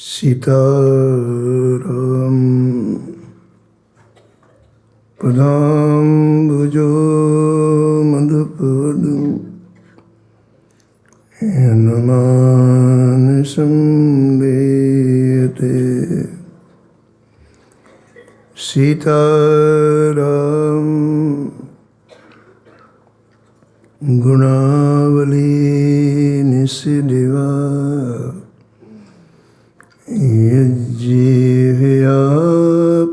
सीताराम पदाम्बुजो मधुपदं नमानिसं वेयते। सीताराम गुणावली निसिदिवा यज्जीवया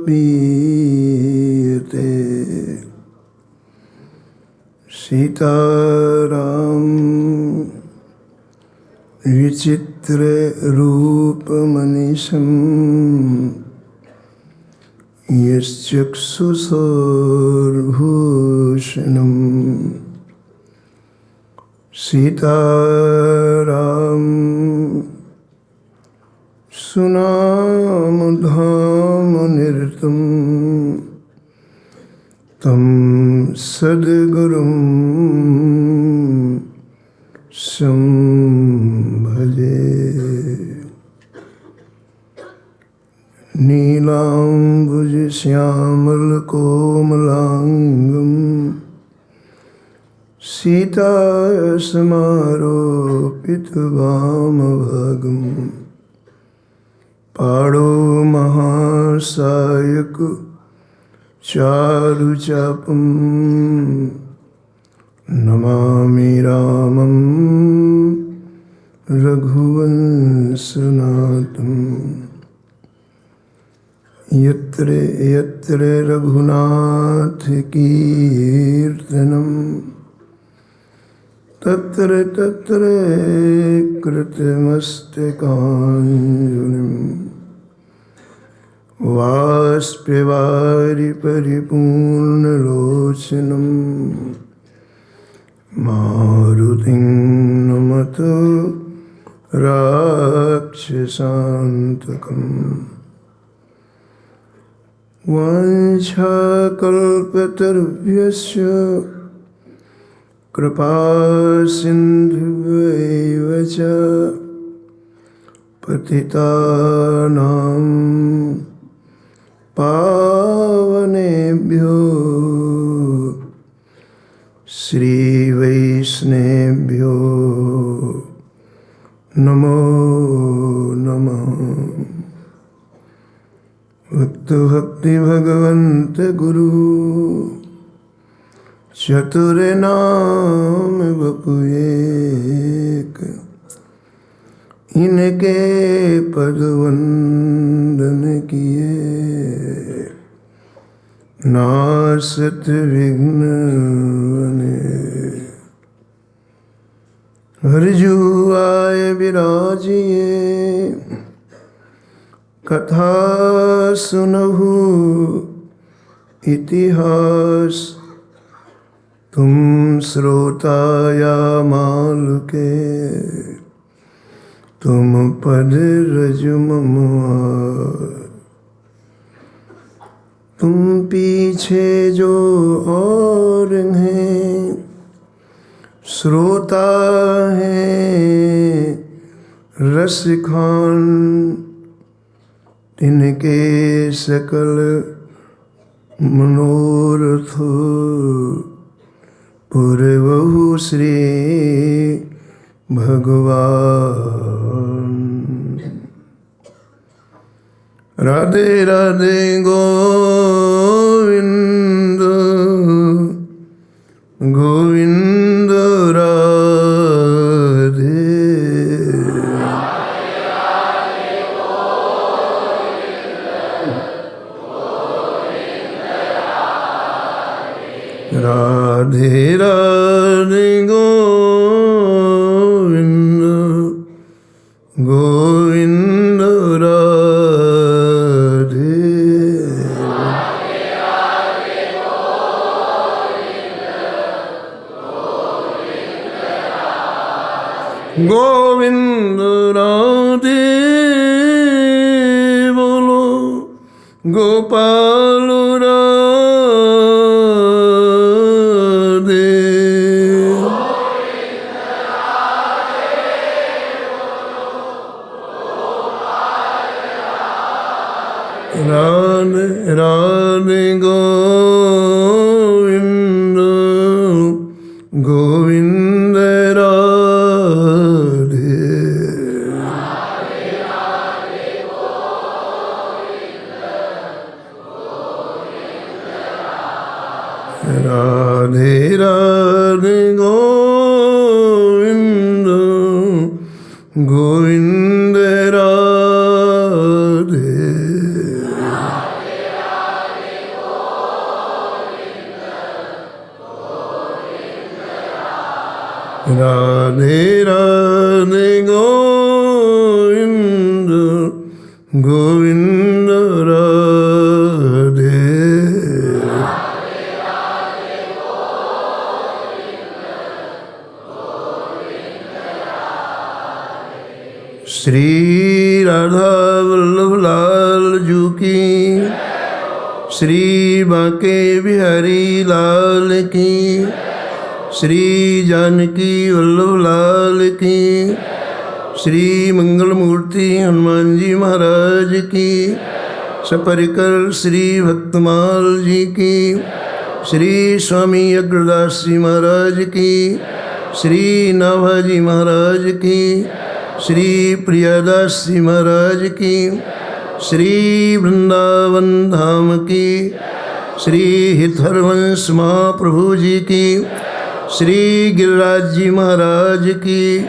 पीयते। सीताराम विचित्र रूपमनिशं यश्चक्षुषोर्भूषणम्। सीताराम सुनामधामनिरतं तं सद्गुरुं संभजे। नीलाम्बुजश्यामलकोमलाङ्गं सीतासमारोपितवामभागं पाणौ महासायक चारुचापं नमामि रामं रघुवंशनाथम्। यत्र यत्र रघुनाथ कीर्तनं तत्र तत्र कृतमस्तकाञ्जलिं बाष्पवारि परिपूर्णलोचनं मारुतिं नमत राक्षसान्तकम्। वाञ्छाकल्पतरुभ्यश्च कृपासिन्धुभ्यैव च पतितानां पावनेभ्यो श्रीवैष्णवेभ्यो नमो नमः। भक्ति भगवन्त गुरु चतुर नाम बपुएक, इनके पद वंदन किए नासत विघ्न बने। हरजू आय विराजिए कथा सुनहु इतिहास, तुम श्रोता या माल के तुम पद रजममुआ। तुम पीछे जो और हैं श्रोता हैं रसखान, तिनके सकल मनोरथ पूर्वहु श्री भगवान। राधे राधे गोविंद गोविंद राधे। राधे राधे गोविंद गोविंद राधे। गोविंद राधे बोलो गोपाल राधे। राधे राधे गोविंद गोविंद राधे। राधे राधे गोविंद गोविंद राधे। राधे राधे गोविंद गोविंद राधे। श्री राधा वल्लभ लाल जू की, श्री बांके बिहारी लाल की, श्री जानकी वल्लभ लाल की, श्री मंगल मूर्ति हनुमान जी महाराज की, सपरिकर श्री भक्तमाल जी की, श्री स्वामी अग्रदास जी महाराज की, श्री नाभाजी महाराज की, श्री प्रियादास जी महाराज की, श्री वृंदावन धाम की, श्री हितहरवंश महाप्रभु जी की, श्री गिरिराज जी महाराज की,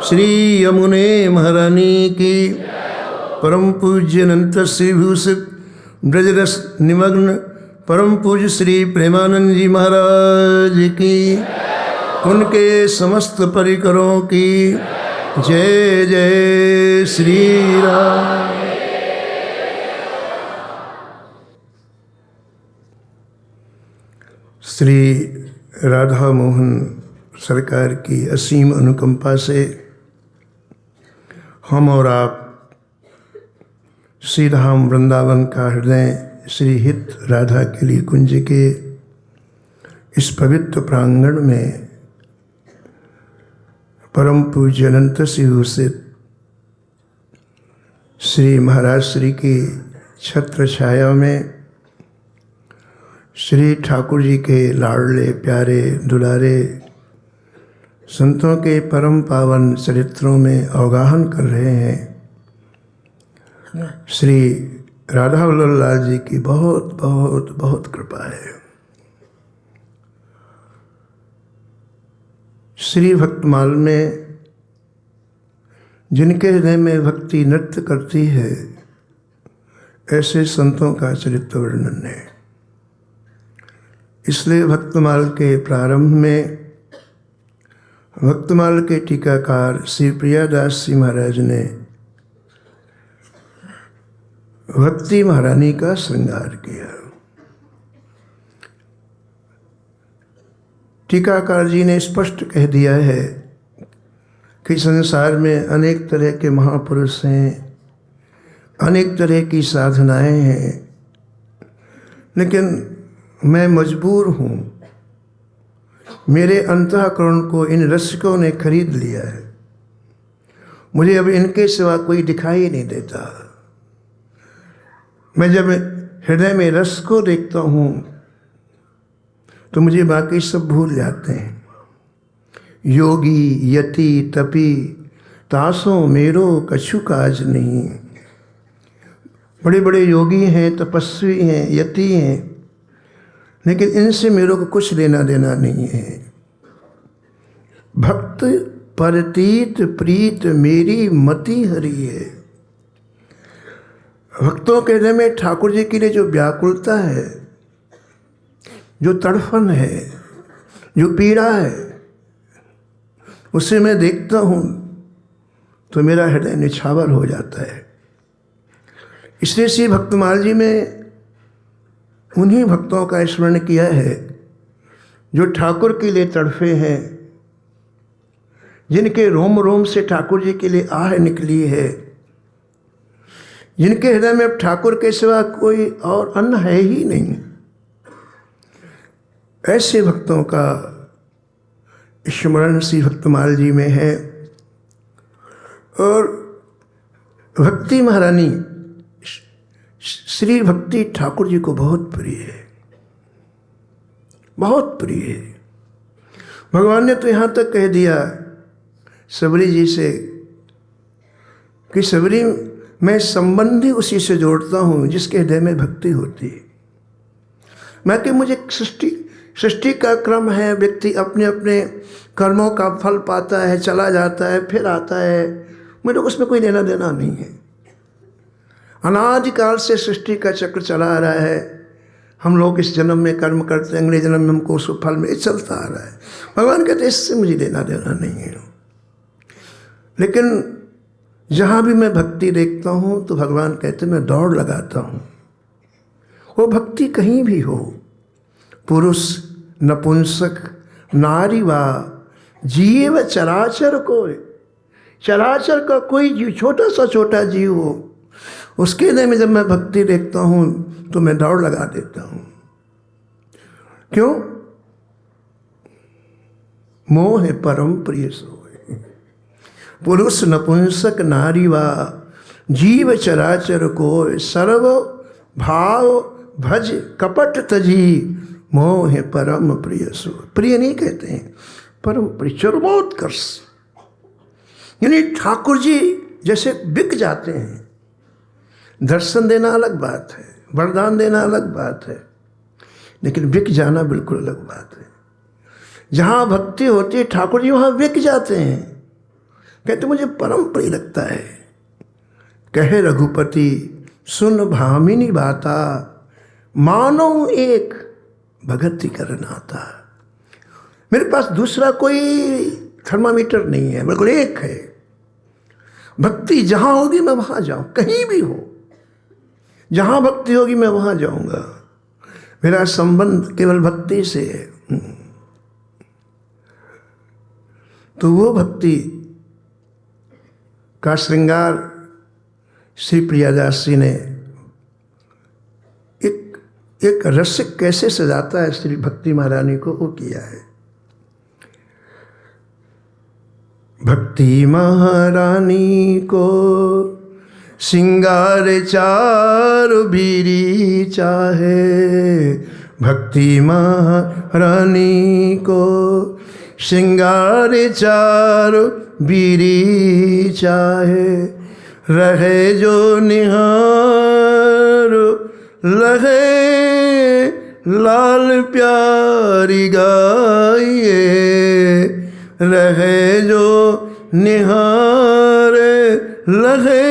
श्री यमुने महारानी की, परम पूज्य अनंत श्री भूषित ब्रजरस निमग्न परम पूज्य श्री प्रेमानंद जी महाराज की, उनके समस्त परिकरों की जय जय श्री राम। श्री राधा मोहन सरकार की असीम अनुकंपा से हम और आप श्री धाम वृंदावन का हृदय श्री हित राधा के लिए कुंज के इस पवित्र प्रांगण में परम पूज्य अनंत शिवसित श्री महाराज श्री की छत्र छाया में श्री ठाकुर जी के लाडले प्यारे दुलारे संतों के परम पावन चरित्रों में अवगाहन कर रहे हैं। श्री राधा वल्लभ लाल जी की बहुत बहुत बहुत कृपा है। श्री भक्तमाल में जिनके हृदय में भक्ति नृत्य करती है, ऐसे संतों का चरित्र वर्णन है। इसलिए भक्तमाल के प्रारंभ में भक्तमाल के टीकाकार श्री प्रियादास जी महाराज ने भक्ति महारानी का श्रृंगार किया। टीकाकार जी ने स्पष्ट कह दिया है कि संसार में अनेक तरह के महापुरुष हैं, अनेक तरह की साधनाएं हैं, लेकिन मैं मजबूर हूँ, मेरे अंतःकरण को इन रसिकों ने खरीद लिया है, मुझे अब इनके सिवा कोई दिखाई नहीं देता। मैं जब हृदय में रस को देखता हूँ तो मुझे बाकी सब भूल जाते हैं। योगी यति तपी तासों मेरो कछु काज नहीं। बड़े बड़े योगी हैं, तपस्वी हैं, यति हैं, लेकिन इनसे मेरे को कुछ लेना देना नहीं है। भक्त परतीत प्रीत मेरी मति हरि है। भक्तों के हृदय में ठाकुर जी के लिए जो व्याकुलता है, जो तड़फन है, जो पीड़ा है, उसे मैं देखता हूँ तो मेरा हृदय निछावर हो जाता है। इसलिए श्री भक्तमाल जी में उन्हीं भक्तों का स्मरण किया है जो ठाकुर के लिए तड़फे हैं, जिनके रोम रोम से ठाकुर जी के लिए आह निकली है, जिनके हृदय में ठाकुर के सिवा कोई और अन्न है ही नहीं। ऐसे भक्तों का स्मरण श्री भक्तमाल जी में है। और भक्ति महारानी श्री भक्ति ठाकुर जी को बहुत प्रिय है, बहुत प्रिय है। भगवान ने तो यहाँ तक कह दिया सबरी जी से कि सबरी, मैं संबंधी उसी से जोड़ता हूँ जिसके हृदय में भक्ति होती है। मैं कि मुझे सृष्टि का क्रम है, व्यक्ति अपने अपने कर्मों का फल पाता है, चला जाता है, फिर आता है, मुझे उसमें कोई लेना देना नहीं है। अनादिकाल से सृष्टि का चक्र चला आ रहा है, हम लोग इस जन्म में कर्म करते हैं, अगले जन्म में हमको उसको फल में चलता आ रहा है। भगवान कहते इससे मुझे लेना देना नहीं है। लेकिन जहाँ भी मैं भक्ति देखता हूँ तो भगवान कहते मैं दौड़ लगाता हूँ। वो भक्ति कहीं भी हो, पुरुष नपुंसक नारी वा जीव चराचर को, चराचर का कोई जीव, छोटा सा छोटा जीव हो, उसके हृदय में जब मैं भक्ति देखता हूँ तो मैं दौड़ लगा देता हूँ। क्यों? मोह परम प्रिय सोए, पुरुष नपुंसक नारी वा जीव चराचर को, सर्व भाव भज कपट तजी, मोह परम प्रिय सोए। प्रिय नहीं कहते हैं, परम प्रिय, चरमोत्कर्ष। यानी ठाकुर जी जैसे बिक जाते हैं। दर्शन देना अलग बात है, वरदान देना अलग बात है, लेकिन बिक जाना बिल्कुल अलग बात है। जहाँ भक्ति होती है ठाकुर जी वहाँ बिक जाते हैं। कहते मुझे परम प्रिय लगता है। कहे रघुपति सुन भामिनी बाता, मानो एक भगति करनाता। मेरे पास दूसरा कोई थर्मामीटर नहीं है, बिल्कुल एक है। भक्ति जहाँ होगी मैं वहाँ जाऊँ, कहीं भी हो, जहाँ भक्ति होगी मैं वहाँ जाऊँगा। मेरा संबंध केवल भक्ति से है। तो वो भक्ति का श्रृंगार श्री प्रियादास जी ने एक रसिक कैसे सजाता है श्री भक्ति महारानी को, वो किया है। भक्ति महारानी को सिंगार चार बीरी चाहे, भक्ति महारानी को सिंगार चार बीरी चाहे, रहे जो निहार लहे लाल प्यारी गाइए, रहे जो निहार लहे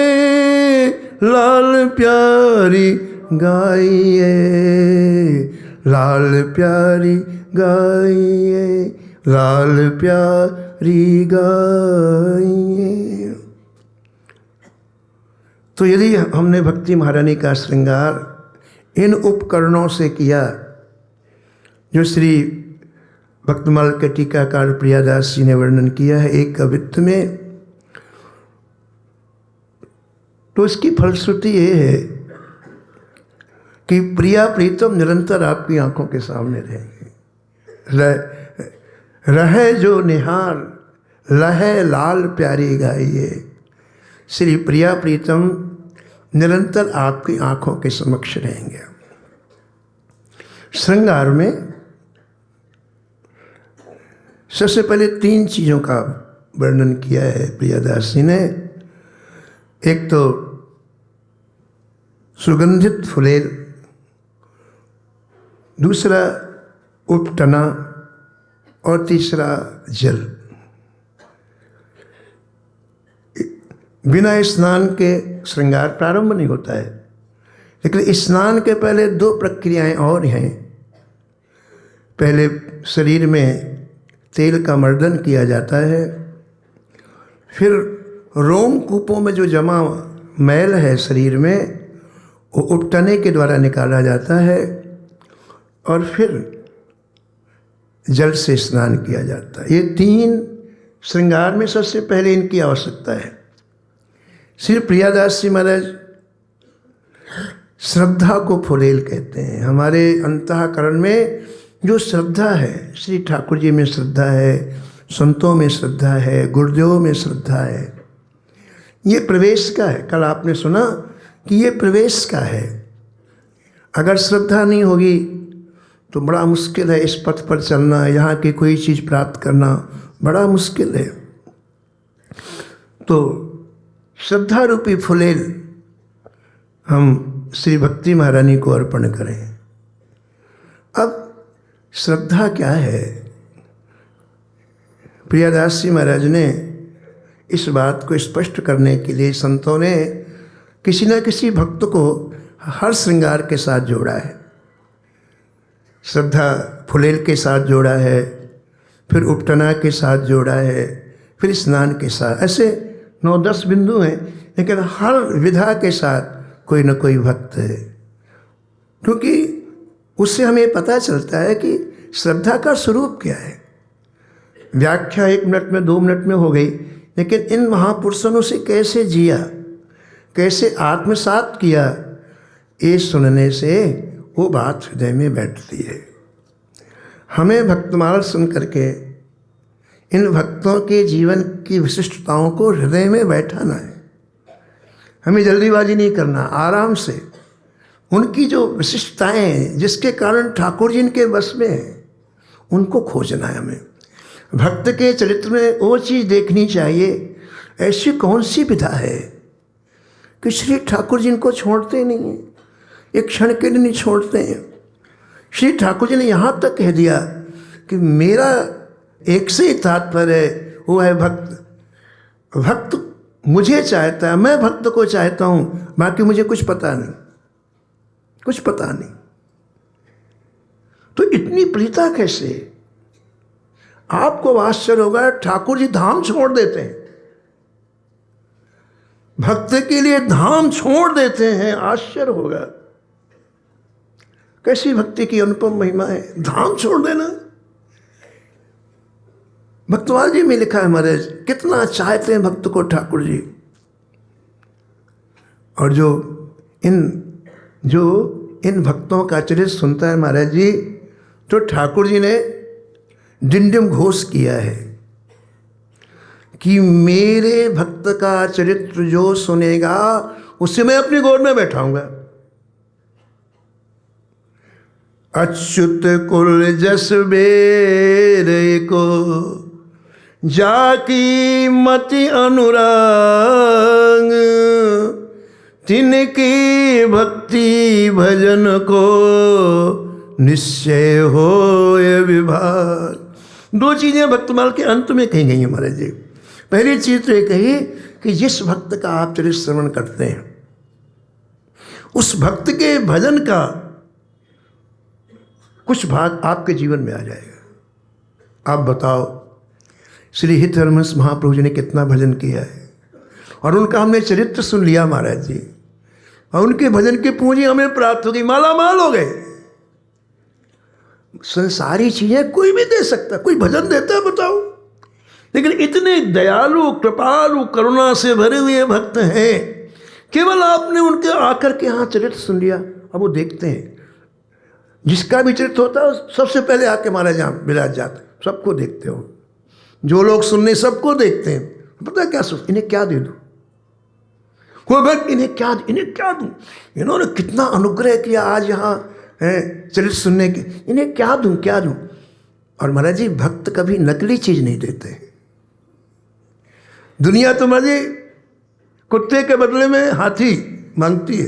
लाल प्यारी गाइए, लाल प्यारी गाइए, लाल प्यारी गाइए। तो यदि हमने भक्ति महारानी का श्रृंगार इन उपकरणों से किया जो श्री भक्तमाल के टीकाकार प्रियादास जी ने वर्णन किया है एक कवित्व में, तो इसकी फलश्रुति ये है कि प्रिया प्रीतम निरंतर आपकी आंखों के सामने रहेंगे। रहे जो निहार लहे लाल प्यारी गाइए, श्री प्रिया प्रीतम निरंतर आपकी आंखों के समक्ष रहेंगे। श्रृंगार में सबसे पहले 3 चीज़ों का वर्णन किया है प्रियादास जी ने। एक तो सुगंधित फुलेल, दूसरा उपटना और तीसरा जल। बिना स्नान के श्रृंगार प्रारंभ नहीं होता है, लेकिन स्नान के पहले 2 प्रक्रियाएं और हैं। पहले शरीर में तेल का मर्दन किया जाता है, फिर रोमकूपों में जो जमा मैल है शरीर में वो उपटने के द्वारा निकाला जाता है, और फिर जल से स्नान किया जाता है। ये 3 श्रृंगार में सबसे पहले इनकी आवश्यकता है। श्री प्रियादास जी महाराज श्रद्धा को फुलेल कहते हैं। हमारे अंतःकरण में जो श्रद्धा है, श्री ठाकुर जी में श्रद्धा है, संतों में श्रद्धा है, गुरुदेवों में श्रद्धा है, ये प्रवेश का है। कल आपने सुना कि ये प्रवेश का है। अगर श्रद्धा नहीं होगी तो बड़ा मुश्किल है इस पथ पर चलना, यहाँ की कोई चीज़ प्राप्त करना बड़ा मुश्किल है। तो श्रद्धा रूपी फुलेल हम श्री भक्ति महारानी को अर्पण करें। अब श्रद्धा क्या है? प्रियादास जी महाराज ने इस बात को स्पष्ट करने के लिए संतों ने किसी न किसी भक्त को हर श्रृंगार के साथ जोड़ा है। श्रद्धा फुलेल के साथ जोड़ा है, फिर उपटना के साथ जोड़ा है, फिर स्नान के साथ, ऐसे 9-10 बिंदु हैं, लेकिन हर विधा के साथ कोई न कोई भक्त है। क्योंकि उससे हमें पता चलता है कि श्रद्धा का स्वरूप क्या है। व्याख्या 1 मिनट में 2 मिनट में हो गई, लेकिन इन महापुरुषों ने उसे कैसे जिया, कैसे आत्मसात किया, ये सुनने से वो बात हृदय में बैठती है। हमें भक्तमाल सुन करके इन भक्तों के जीवन की विशिष्टताओं को हृदय में बैठाना है। हमें जल्दीबाजी नहीं करना, आराम से उनकी जो विशिष्टताएं हैं जिसके कारण ठाकुर जी इनके बस में हैं, उनको खोजना है। हमें भक्त के चरित्र में वो चीज़ देखनी चाहिए, ऐसी कौन सी विधा है कि श्री ठाकुर जी इनको छोड़ते नहीं हैं, एक क्षण के लिए नहीं छोड़ते हैं। श्री ठाकुर जी ने यहाँ तक कह दिया कि मेरा एक से ही तात्पर्य है, वो है भक्त। भक्त मुझे चाहता है, मैं भक्त को चाहता हूँ, बाकी मुझे कुछ पता नहीं, कुछ पता नहीं। तो इतनी प्रीता कैसे? आपको आश्चर्य होगा, ठाकुर जी धाम छोड़ देते हैं, भक्त के लिए धाम छोड़ देते हैं। आश्चर्य होगा, कैसी भक्ति की अनुपम महिमा है, धाम छोड़ देना। भक्तवाल जी में लिखा है महाराज, कितना चाहते हैं भक्त को ठाकुर जी। और जो इन भक्तों का चरित्र सुनता है महाराज जी, तो ठाकुर जी ने डिंडिम घोष किया है कि मेरे भक्त का चरित्र जो सुनेगा उसे मैं अपनी गोद में बैठाऊंगा। अच्युत कुल जस बेरे को जाकी मति अनुराग, तिनकी भक्ति भजन को निश्चय हो विभाग। 2 चीज़ें भक्तमाल के अंत में कही गई हैं महाराज जी। पहली चीज़ तो ये कही कि जिस भक्त का आप चरित्र श्रवण करते हैं, उस भक्त के भजन का कुछ भाग आपके जीवन में आ जाएगा। आप बताओ, श्री हितहरमंस महाप्रभु जी ने कितना भजन किया है, और उनका हमने चरित्र सुन लिया महाराज जी, और उनके भजन की पूंजी हमें प्राप्त हो गई, मालामाल हो गए। संसारी चीजें कोई भी दे सकता, कोई भजन देता है बताओ, लेकिन इतने दयालु कृपालु करुणा से भरे हुए भक्त हैं, केवल आपने उनके आकर के यहाँ चरित्र सुन लिया। अब वो देखते हैं, जिसका भी चरित्र होता है सबसे पहले आके महाराज यहाँ विराज जाते, सबको देखते हो। जो लोग सुनने सबको देखते हैं, पता क्या सोच, इन्हें क्या दे दूँ, कोई भक्त इन्हें क्या दूँ, इन्होंने कितना अनुग्रह किया आज यहाँ है चरित्र सुनने के, इन्हें क्या दूँ। और महाराज जी भक्त कभी नकली चीज नहीं देते। दुनिया तो महाराज जी कुत्ते के बदले में हाथी मांगती है,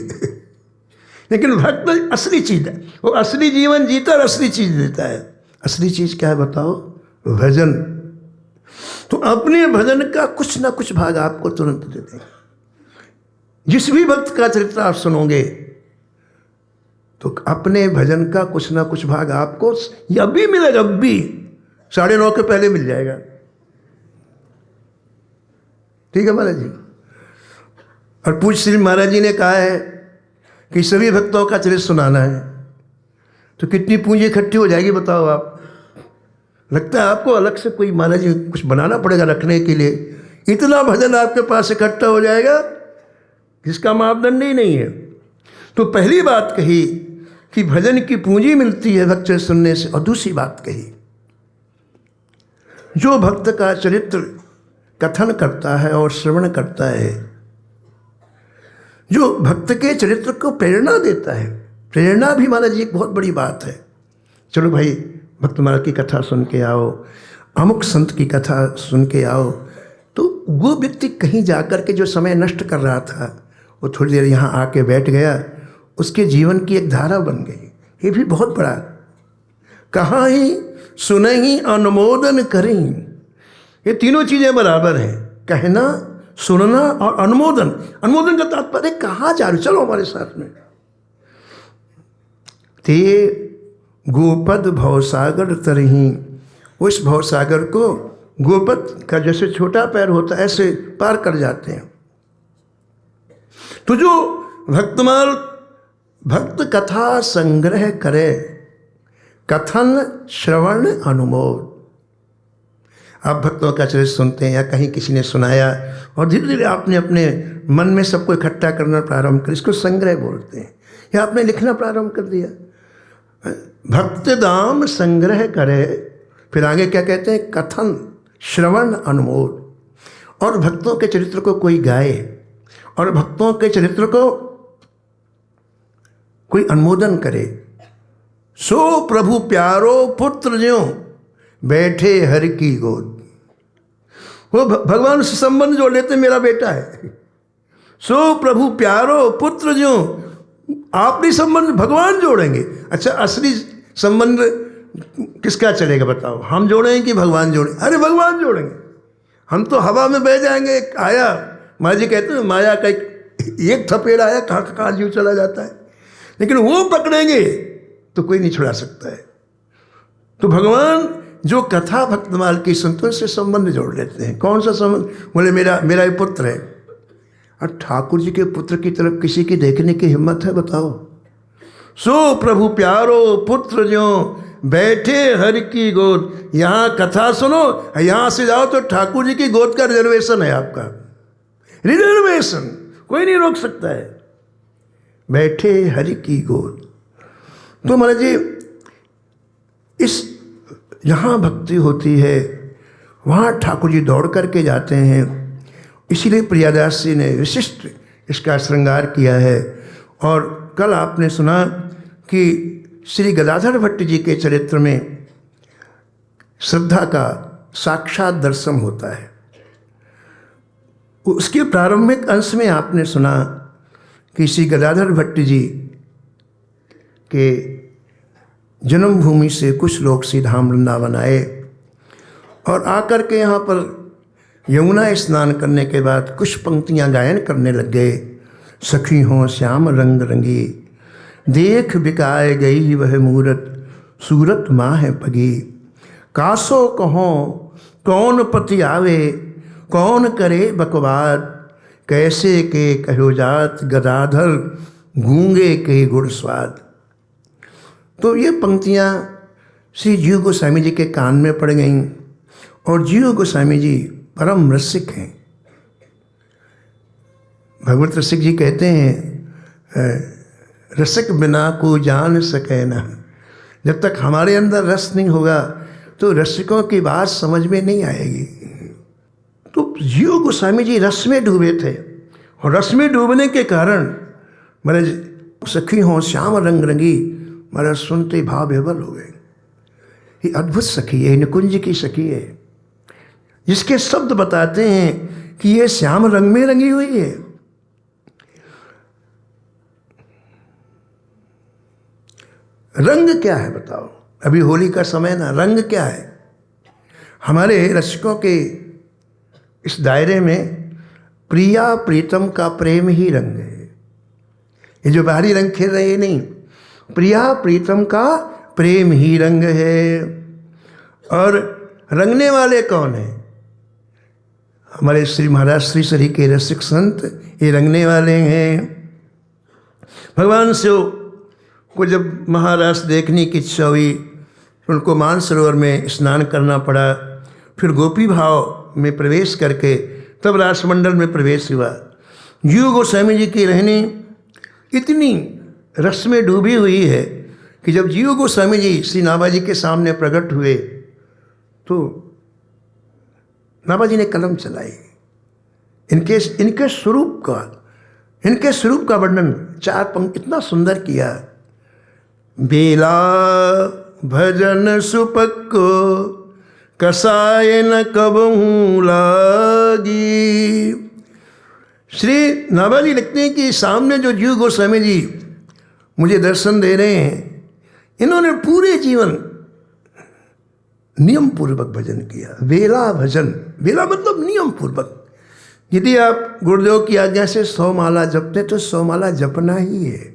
लेकिन भक्त असली चीज है, वो असली जीवन जीता और असली चीज देता है। असली चीज क्या है बताओ? भजन। तो अपने भजन का कुछ ना कुछ भाग आपको तुरंत दे देंगे। जिस भी भक्त का चरित्र आप सुनोगे तो अपने भजन का कुछ ना कुछ भाग आपको अब भी मिलेगा, अब भी 9:30 के पहले मिल जाएगा। ठीक है महाराज जी। और पूज्य श्री महाराज जी ने कहा है कि सभी भक्तों का चरित्र सुनाना है, तो कितनी पूंजी इकट्ठी हो जाएगी बताओ आप। लगता है आपको अलग से कोई महाराज जी कुछ बनाना पड़ेगा रखने के लिए, इतना भजन आपके पास इकट्ठा हो जाएगा जिसका मापदंड ही नहीं है। तो पहली बात कही कि भजन की पूंजी मिलती है भक्त चरित्र सुनने से, और दूसरी बात कही जो भक्त का चरित्र कथन करता है और श्रवण करता है, जो भक्त के चरित्र को प्रेरणा देता है, प्रेरणा भी महाराज जी एक बहुत बड़ी बात है। चलो भाई भक्त महाराज की कथा सुन के आओ, अमुक संत की कथा सुन के आओ। तो वो व्यक्ति कहीं जाकर के जो समय नष्ट कर रहा था वो थोड़ी देर यहाँ आके बैठ गया, उसके जीवन की एक धारा बन गई। ये भी बहुत बड़ा। कहाँ ही सुनहि अनुमोदन करें, ये तीनों चीज़ें बराबर हैं, कहना, सुनना और अनुमोदन। अनुमोदन का तात्पर्य कहाँ जा रहे, चलो हमारे साथ में। ते गोपद भवसागर तरही, उस भवसागर को गोपद का जैसे छोटा पैर होता है ऐसे पार कर जाते हैं। तो जो भक्तमाल भक्त कथा संग्रह करे, कथन श्रवण अनुमोद। आप भक्तों का चरित्र सुनते हैं या कहीं किसी ने सुनाया और धीरे धीरे आपने अपने मन में सबको इकट्ठा करना प्रारंभ कर, इसको संग्रह बोलते हैं। या आपने लिखना प्रारंभ कर दिया, भक्त दाम संग्रह करे। फिर आगे क्या कहते हैं, कथन श्रवण अनुमोद। और भक्तों के चरित्र को कोई गाए और भक्तों के चरित्र को कोई अनुमोदन करे। सो प्रभु प्यारो पुत्र ज्यों बैठे हर की गोद। वो भगवान से संबंध जोड़ लेते, मेरा बेटा है। सो प्रभु प्यारो पुत्र ज्यों, आपनी संबंध भगवान जोड़ेंगे। अच्छा, असली संबंध किसका चलेगा बताओ, हम जोड़ेंगे कि भगवान जोड़ेंगे? अरे भगवान जोड़ेंगे। हम तो हवा में बह जाएंगे। आया महाराज जी कहते हैं माया का एक थपेड़ा आया, कहाँ जीव चला जाता है, लेकिन वो पकड़ेंगे तो कोई नहीं छुड़ा सकता है। तो भगवान जो कथा भक्तमाल की संतों से संबंध जोड़ लेते हैं। कौन सा संबंध? बोले मेरा ये पुत्र है। और ठाकुर जी के पुत्र की तरफ किसी की देखने की हिम्मत है बताओ? सो प्रभु प्यारो पुत्र ज्यों बैठे हर की गोद। यहाँ कथा सुनो, यहाँ से जाओ तो ठाकुर जी की गोद का रिजर्वेशन है आपका, रिजर्वेशन, कोई नहीं रोक सकता है। बैठे हरि की गोद। तो महाराज जी इस जहाँ भक्ति होती है वहाँ ठाकुर जी दौड़ करके जाते हैं। इसीलिए प्रियादास जी ने विशिष्ट इसका श्रृंगार किया है। और कल आपने सुना कि श्री गदाधर भट्ट जी के चरित्र में श्रद्धा का साक्षात दर्शन होता है। उसके प्रारंभिक अंश में आपने सुना कि श्री गदाधर भट्ट जी के जन्मभूमि से कुछ लोग श्रीधाम वृंदावन आए और आकर के यहाँ पर यमुना स्नान करने के बाद कुछ पंक्तियाँ गायन करने लग गए। सखी हों श्याम रंग रंगी, देख बिकाए गई वह मूरत, सूरत माँ है पगी। कासो कहो कौन पति आवे, कौन करे बकवाद, कैसे के कहो जात गदाधर, गूंगे के गुड़ स्वाद। तो ये पंक्तियाँ श्री जीव गोस्वामी जी के कान में पड़ गईं और जीव गोस्वामी जी परम रसिक हैं। भगवत रसिक जी कहते हैं रसिक बिना को जान सके ना। जब तक हमारे अंदर रस नहीं होगा तो रसिकों की बात समझ में नहीं आएगी। तो जीव गोस्वामी जी रस में डूबे थे और रस में डूबने के कारण महाराज सखी हों श्याम रंग रंगी, महाराज सुनते भाव विवल हो गए। ये अद्भुत सखी है, निकुंज की सखी है, जिसके शब्द बताते हैं कि ये श्याम रंग में रंगी हुई है। रंग क्या है बताओ? अभी होली का समय ना, रंग क्या है? हमारे रसिकों के इस दायरे में प्रिया प्रीतम का प्रेम ही रंग है। ये जो बाहरी रंग खेल रहे हैं नहीं, प्रिया प्रीतम का प्रेम ही रंग है। और रंगने वाले कौन है? हमारे श्री महाराज श्री श्री के रसिक संत ये रंगने वाले हैं। भगवान से को जब महारास देखने की इच्छा हुई, उनको मानसरोवर में स्नान करना पड़ा। फिर गोपी भाव में प्रवेश करके तब रासमंडल में प्रवेश हुआ। जीव गोस्वामी जी की रहनी इतनी रस में डूबी हुई है कि जब जीव गोस्वामी जी श्री नाभा जी के सामने प्रकट हुए तो नाभा जी ने कलम चलाई। इनके स्वरूप का वर्णन 4 पंक्ति इतना सुंदर किया। बेला भजन सुपक्को कसाय न कबहू लागी। श्री नाभाजी लिखते हैं कि सामने जो जीव गोस्वामी जी मुझे दर्शन दे रहे हैं, इन्होंने पूरे जीवन नियम पूर्वक भजन किया। वेला भजन, वेला मतलब नियम पूर्वक। यदि आप गुरुदेव की आज्ञा से 100 माला जपते तो 100 माला जपना ही है।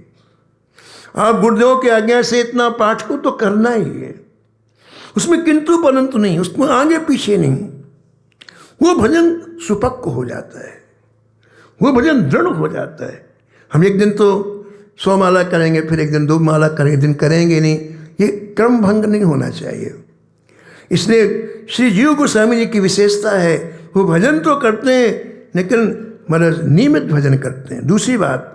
आप गुरुदेव की आज्ञा से इतना पाठ को तो करना ही है, उसमें किंतु परंतु नहीं, उसमें आगे पीछे नहीं। वो भजन सुपक्व हो जाता है, वो भजन दृढ़ हो जाता है। हम एक दिन तो 100 माला करेंगे, फिर एक दिन 2 माला करेंगे, दिन करेंगे नहीं, ये क्रम भंग नहीं होना चाहिए। इसलिए श्री जीव गोस्वामी जी की विशेषता है, वो भजन तो करते हैं लेकिन मतलब नियमित भजन करते हैं। दूसरी बात,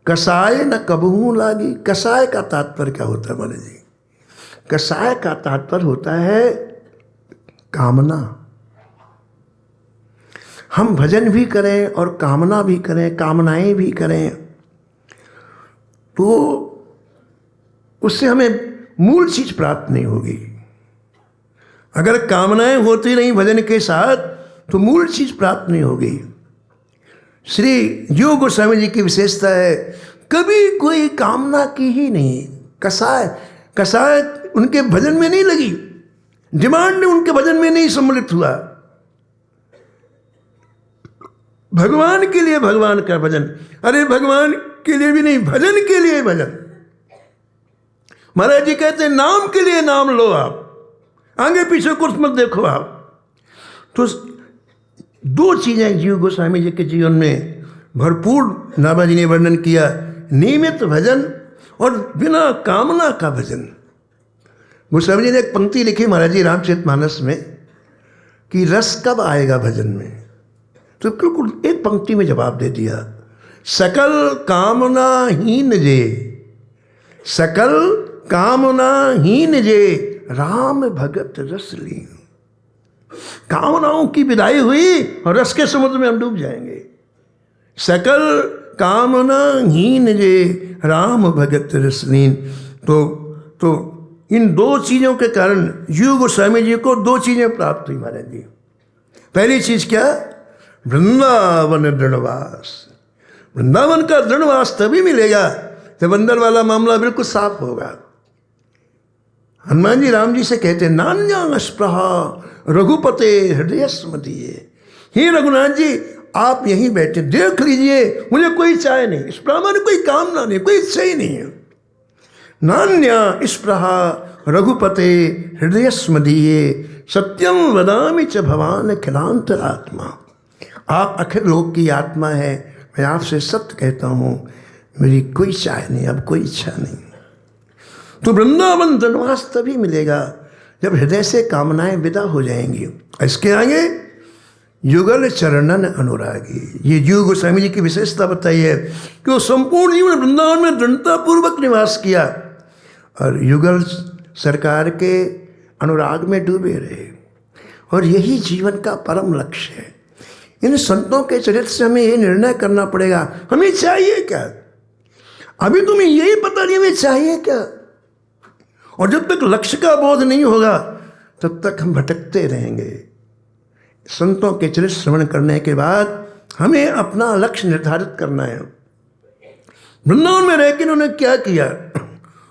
कसाय न कबहू लागी। कसाय का तात्पर्य क्या होता है महाराज जी? कसाय का तात्पर्य होता है कामना। हम भजन भी करें और कामना भी करें, कामनाएं भी करें, तो उससे हमें मूल चीज प्राप्त नहीं होगी। अगर कामनाएं होती नहीं भजन के साथ तो मूल चीज प्राप्त नहीं होगी। श्री जीव गोस्वामी जी की विशेषता है, कभी कोई कामना की ही नहीं। कसाय उनके भजन में नहीं लगी, डिमांड उनके भजन में नहीं सम्मिलित हुआ। भगवान के लिए भगवान का भजन, अरे भगवान के लिए भी नहीं, भजन के लिए भजन। महाराज जी कहते हैं नाम के लिए नाम लो, आप आगे पीछे कुछ मत देखो आप। तो 2 चीजें जीव गोस्वामी जी के जीवन में भरपूर नाभाजी ने वर्णन किया, नियमित भजन और बिना कामना का भजन। गोस्वामी जी ने एक पंक्ति लिखी महाराज जी रामचरितमानस में कि रस कब आएगा भजन में, तो बिल्कुल एक पंक्ति में जवाब दे दिया, सकल कामना हीन जे, सकल कामना हीन जे राम भगत रस लीन। कामनाओं की विदाई हुई और रस के समुद्र में हम डूब जाएंगे। सकल कामना हीन जे राम भगत रस लीन। तो इन 2 चीजों के कारण जीव गोस्वामी जी को 2 चीजें प्राप्त हुई महाराज जी। पहली चीज क्या? वृंदावन दृढ़वास। वृंदावन का दृढ़वास तभी मिलेगा जब अंदर वाला मामला बिल्कुल साफ होगा। हनुमान जी राम जी से कहते हैं, नान्या स्पृहा रघुपते हृदय स्मदीये। हे रघुनाथ जी, आप यहीं बैठे देख लीजिए, मुझे कोई चाहे नहीं, स्पृहा माने कोई कामना नहीं, कोई इच्छा ही नहीं है। नान्या स्पृहा रघुपते हृदय स्मदीये सत्यम वदामि च भवान अखिलांतरात्मा। आप अखिल लोक की आत्मा है, मैं आपसे सत्य कहता हूँ, मेरी कोई चाह नहीं, अब कोई इच्छा नहीं। तो वृंदावन दृढ़वास तभी मिलेगा जब हृदय से कामनाएं विदा हो जाएंगी। इसके आगे युगल चरणन अनुरागी। ये जीव गोस्वामी जी की विशेषता बताई है कि वो संपूर्ण जीवन वृंदावन में दृढ़ता पूर्वक निवास किया और युगल सरकार के अनुराग में डूबे रहे। और यही जीवन का परम लक्ष्य है। इन संतों के चरित्र से हमें ये निर्णय करना पड़ेगा, हमें चाहिए क्या। अभी तुम्हें यही पता नहीं हमें चाहिए क्या, और जब तक लक्ष्य का बोध नहीं होगा तब तक हम भटकते रहेंगे। संतों के चरित्र श्रवण करने के बाद हमें अपना लक्ष्य निर्धारित करना है। वृंदावन में रहकर उन्होंने क्या किया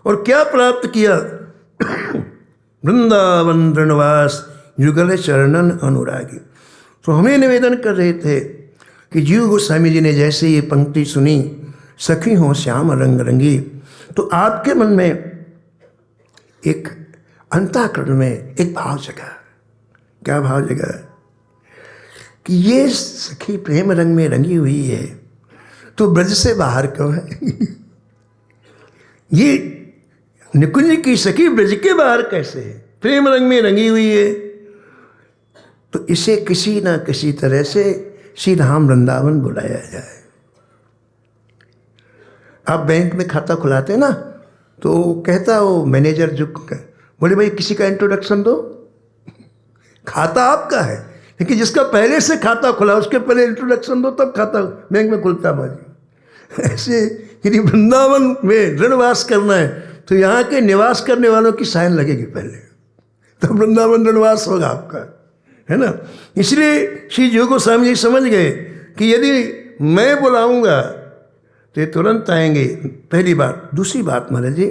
और क्या प्राप्त किया? वृंदावन दृढ़वास युगल चरणन अनुरागी। तो हमें निवेदन कर रहे थे कि जीव गोस्वामी जी ने जैसे ये पंक्ति सुनी, सखी हो श्याम रंग रंगी, तो आपके मन में एक अंतःकरण में एक भाव जगा। क्या भाव जगा? कि ये सखी प्रेम रंग में रंगी हुई है तो ब्रज से बाहर क्यों है? ये निकुंज की सखी ब्रज के बाहर कैसे है? प्रेम रंग में रंगी हुई है, तो इसे किसी ना किसी तरह से श्री राम वृंदावन बुलाया जाए। आप बैंक में खाता खुलाते ना, तो कहता वो मैनेजर जो बोले भाई किसी का इंट्रोडक्शन दो। खाता आपका है लेकिन जिसका पहले से खाता खुला उसके पहले इंट्रोडक्शन दो, तब खाता बैंक में खुलता भाजी। ऐसे यदि वृंदावन में ऋणवास करना है तो यहाँ के निवास करने वालों की साइन लगेगी पहले, तो वृंदावन ऋणवास होगा आपका, है ना। इसलिए श्री जीव गोस्वामी जी समझ गए कि यदि मैं बुलाऊंगा तो ये तुरंत आएंगे, पहली बात। दूसरी बात महाराज जी,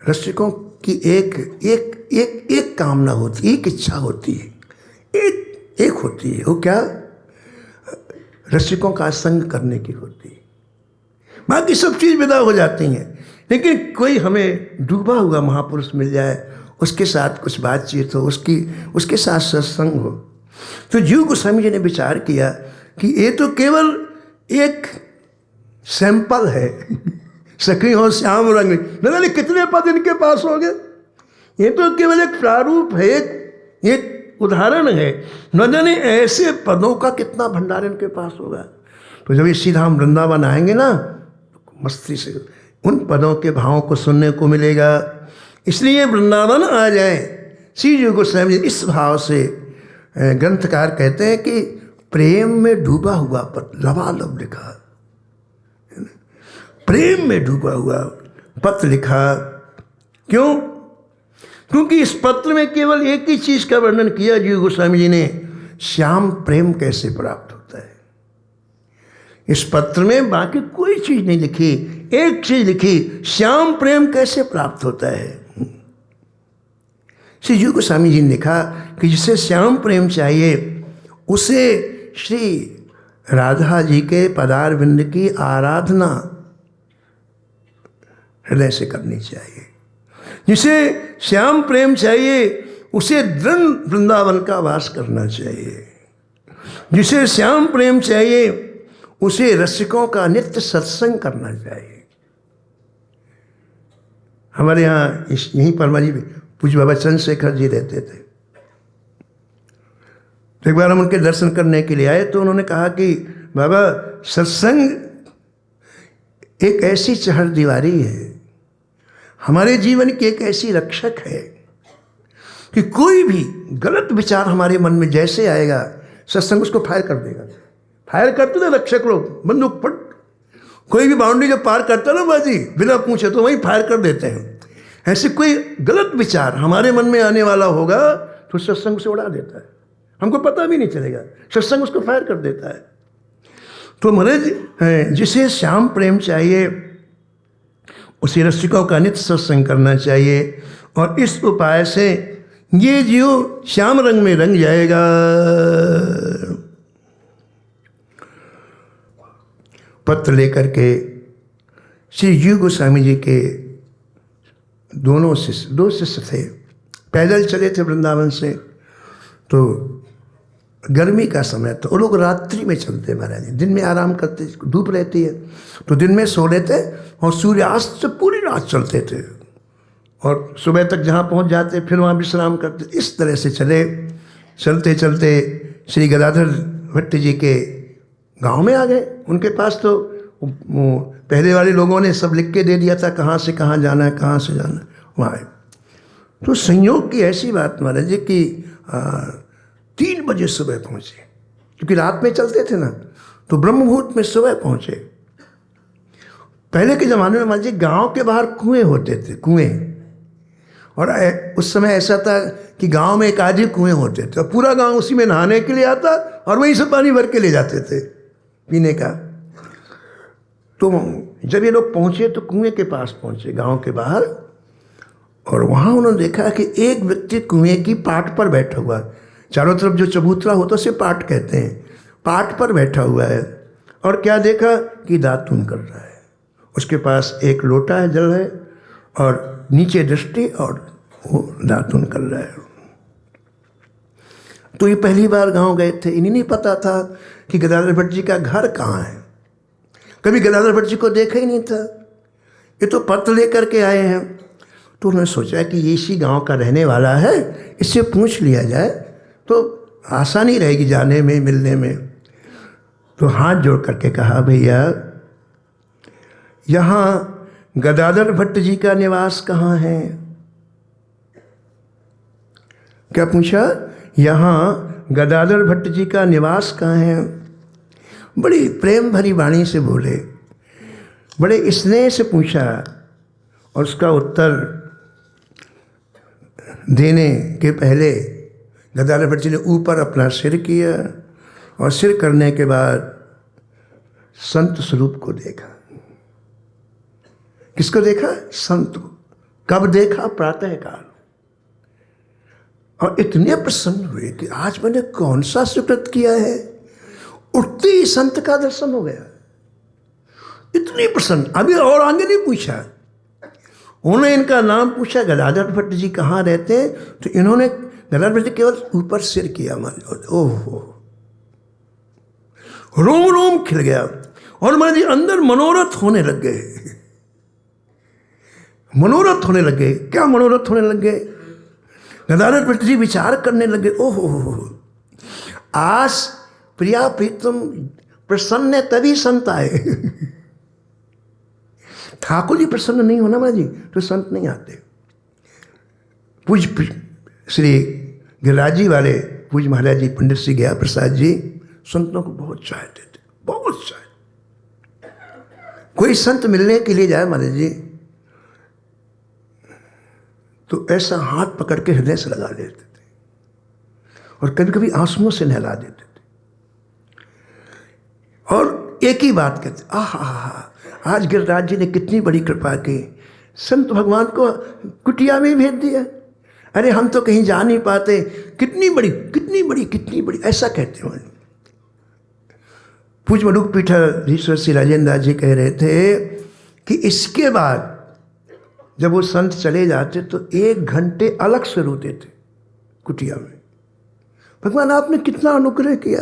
रसिकों की एक कामना होती है, एक इच्छा होती है, एक होती है। वो क्या? रसिकों का संग करने की होती है। बाकी सब चीज़ विदा हो जाती हैं, लेकिन कोई हमें डूबा हुआ महापुरुष मिल जाए, उसके साथ कुछ बातचीत हो, उसके साथ सत्संग हो। तो जीव गोस्वामी जी ने विचार किया कि ये तो केवल एक सैंपल है, सखी हो श्याम रंग, न जाने कितने पद इनके पास हो गए। ये तो केवल एक प्रारूप है, एक उदाहरण है, न जाने ऐसे पदों का कितना भंडार इनके पास होगा। तो जब ये सीधा हम वृंदावन आएंगे ना, मस्ती से उन पदों के भावों को सुनने को मिलेगा। इसलिए वृंदावन आ जाए। श्री जीव गोस्वामी जी इस भाव से ग्रंथकार कहते हैं कि प्रेम में डूबा हुआ पद, लबालब लिखा, प्रेम में डूबा हुआ पत्र लिखा। क्यों? क्योंकि इस पत्र में केवल एक ही चीज का वर्णन किया जीव गोस्वामी जी ने, श्याम प्रेम कैसे प्राप्त होता है। इस पत्र में बाकी कोई चीज नहीं लिखी, एक चीज लिखी, श्याम प्रेम कैसे प्राप्त होता है। श्री जीव गोस्वामी जी ने लिखा कि जिसे श्याम प्रेम चाहिए उसे श्री राधा जी के पदारविंद की आराधना हृदय से करनी चाहिए। जिसे श्याम प्रेम चाहिए उसे दृढ़ वृंदावन का वास करना चाहिए। जिसे श्याम प्रेम चाहिए उसे रसिकों का नित्य सत्संग करना चाहिए। हमारे यहाँ यहीं परमा जी पूज्य बाबा चंद्रशेखर जी रहते थे। तो एक बार हम उनके दर्शन करने के लिए आए तो उन्होंने कहा कि बाबा सत्संग एक ऐसी चहर दीवारी है, हमारे जीवन की एक ऐसी रक्षक है कि कोई भी गलत विचार हमारे मन में जैसे आएगा सत्संग उसको फायर कर देगा। फायर करते थे रक्षक लोग, बंदूक फट, कोई भी बाउंड्री जब पार करता ना बाजी बिना पूछे तो वहीं फायर कर देते हैं। ऐसे कोई गलत विचार हमारे मन में आने वाला होगा तो सत्संग से उड़ा देता है, हमको पता भी नहीं चलेगा, सत्संग उसको फायर कर देता है। तो महाराज जिसे श्याम प्रेम चाहिए उसे रसिकों का नित्य सत्संग करना चाहिए, और इस उपाय से ये जीव श्याम रंग में रंग जाएगा। पत्र लेकर के श्री जीव गोस्वामी जी के दो शिष्य थे, पैदल चले थे वृंदावन से। तो गर्मी का समय था, वो लोग रात्रि में चलते महाराज, दिन में आराम करते, धूप रहती है तो दिन में सो लेते और सूर्यास्त से पूरी रात चलते थे और सुबह तक जहाँ पहुँच जाते फिर वहाँ विश्राम करते। इस तरह से चलते चलते श्री गदाधर भट्ट जी के गांव में आ गए। उनके पास तो पहले वाले लोगों ने सब लिख के दे दिया था कहाँ से कहाँ जाना है, कहाँ से जाना है, वहाँ आए। तो संयोग की ऐसी बात महाराज जी कि 3 बजे सुबह पहुँचे, क्योंकि रात में चलते थे ना, तो ब्रह्म मुहूर्त में सुबह पहुँचे। पहले के ज़माने में मान लीजिए गाँव के बाहर कुएँ होते थे, कुएँ, और उस समय ऐसा था कि गांव में एक आधे कुएँ होते थे और पूरा गांव उसी में नहाने के लिए आता और वहीं से पानी भर के ले जाते थे पीने का। तो जब ये लोग पहुँचे तो कुएँ के पास पहुँचे गांव के बाहर, और वहाँ उन्होंने देखा कि एक व्यक्ति कुएँ की पाट पर बैठा हुआ, चारों तरफ जो चबूतरा होता है उसे पाट कहते हैं, पाट पर बैठा हुआ है। और क्या देखा कि दातून कर रहा है, उसके पास एक लोटा है, जल है, और नीचे दृष्टि, और वो दातून कर रहा है। तो ये पहली बार गांव गए थे, इन्हें नहीं पता था कि गदाधर भट्ट जी का घर कहाँ है, कभी गदाधर भट्ट जी को देखा ही नहीं था। ये तो पत्र लेकर के आए हैं। तो उन्होंने सोचा कि ये इसी गांव का रहने वाला है, इससे पूछ लिया जाए तो आसानी रहेगी जाने में, मिलने में। तो हाथ जोड़ करके कहा, भैया यहाँ गदाधर भट्ट जी का निवास कहाँ है? क्या पूछा? यहाँ गदाधर भट्ट जी का निवास कहाँ है? बड़ी प्रेम भरी वाणी से बोले बड़े स्नेह से पूछा और उसका उत्तर देने के पहले गदाधर भट्ट जी ने ऊपर अपना सिर किया और सिर करने के बाद संत स्वरूप को देखा। किसको देखा? संत को। कब देखा? प्रातः काल। और इतने प्रसन्न हुए कि आज मैंने कौन सा सुकृत किया है, उठते ही संत का दर्शन हो गया। इतनी प्रसन्न। अभी और आगे नहीं पूछा, उन्होंने इनका नाम पूछा, गदाधर भट्ट जी कहाँ रहते हैं, तो इन्होंने गदाधर भट्ट जी केवल ऊपर सिर किया। ओहो, रोम रोम खिल गया और मेरे अंदर मनोरथ होने लग गए। मनोरथ होने लगे। क्या मनोरथ होने लग गए? गदाधर भट्ट जी विचार करने लगे, ओहो, आज प्रिया प्रीतम प्रसन्न है तभी संत आए। ठाकुर जी प्रसन्न नहीं होना महाराज जी तो संत नहीं आते। पूज श्री गिरिराज जी वाले पूज महाराज जी पंडित श्री गया प्रसाद जी संतों को बहुत चाहते थे, बहुत चाहते। कोई संत मिलने के लिए जाए महाराज जी तो ऐसा हाथ पकड़ के हृदय से लगा लेते थे और कभी कभी आंसुओं से नहला देते थे और एक ही बात कहते, आहा, आज गिरिराज जी ने कितनी बड़ी कृपा की, संत भगवान को कुटिया में भेज दिया। अरे हम तो कहीं जा नहीं पाते, कितनी बड़ी कितनी बड़ी कितनी बड़ी, ऐसा कहते हैं। पूज्य मलुक पीठाधीश्वर श्री राजेंद्र दास जी कह रहे थे कि इसके बाद जब वो संत चले जाते तो 1 घंटे अलग से रोते थे कुटिया में। भगवान आपने कितना अनुग्रह किया,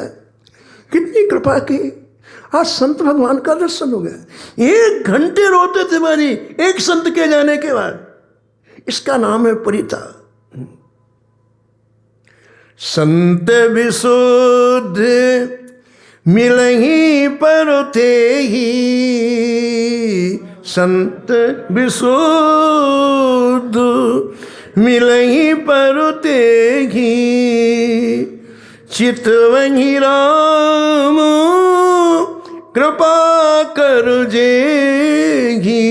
कितनी कृपा की, आज संत भगवान का दर्शन हो गया। 1 घंटे रोते थे मारी एक संत के जाने के बाद। इसका नाम है परिता। संत विशुद्ध मिलहि परते ही, संत विशुद्ध मिलहि परते ही, चितवहि राम कृपा कर जेहि,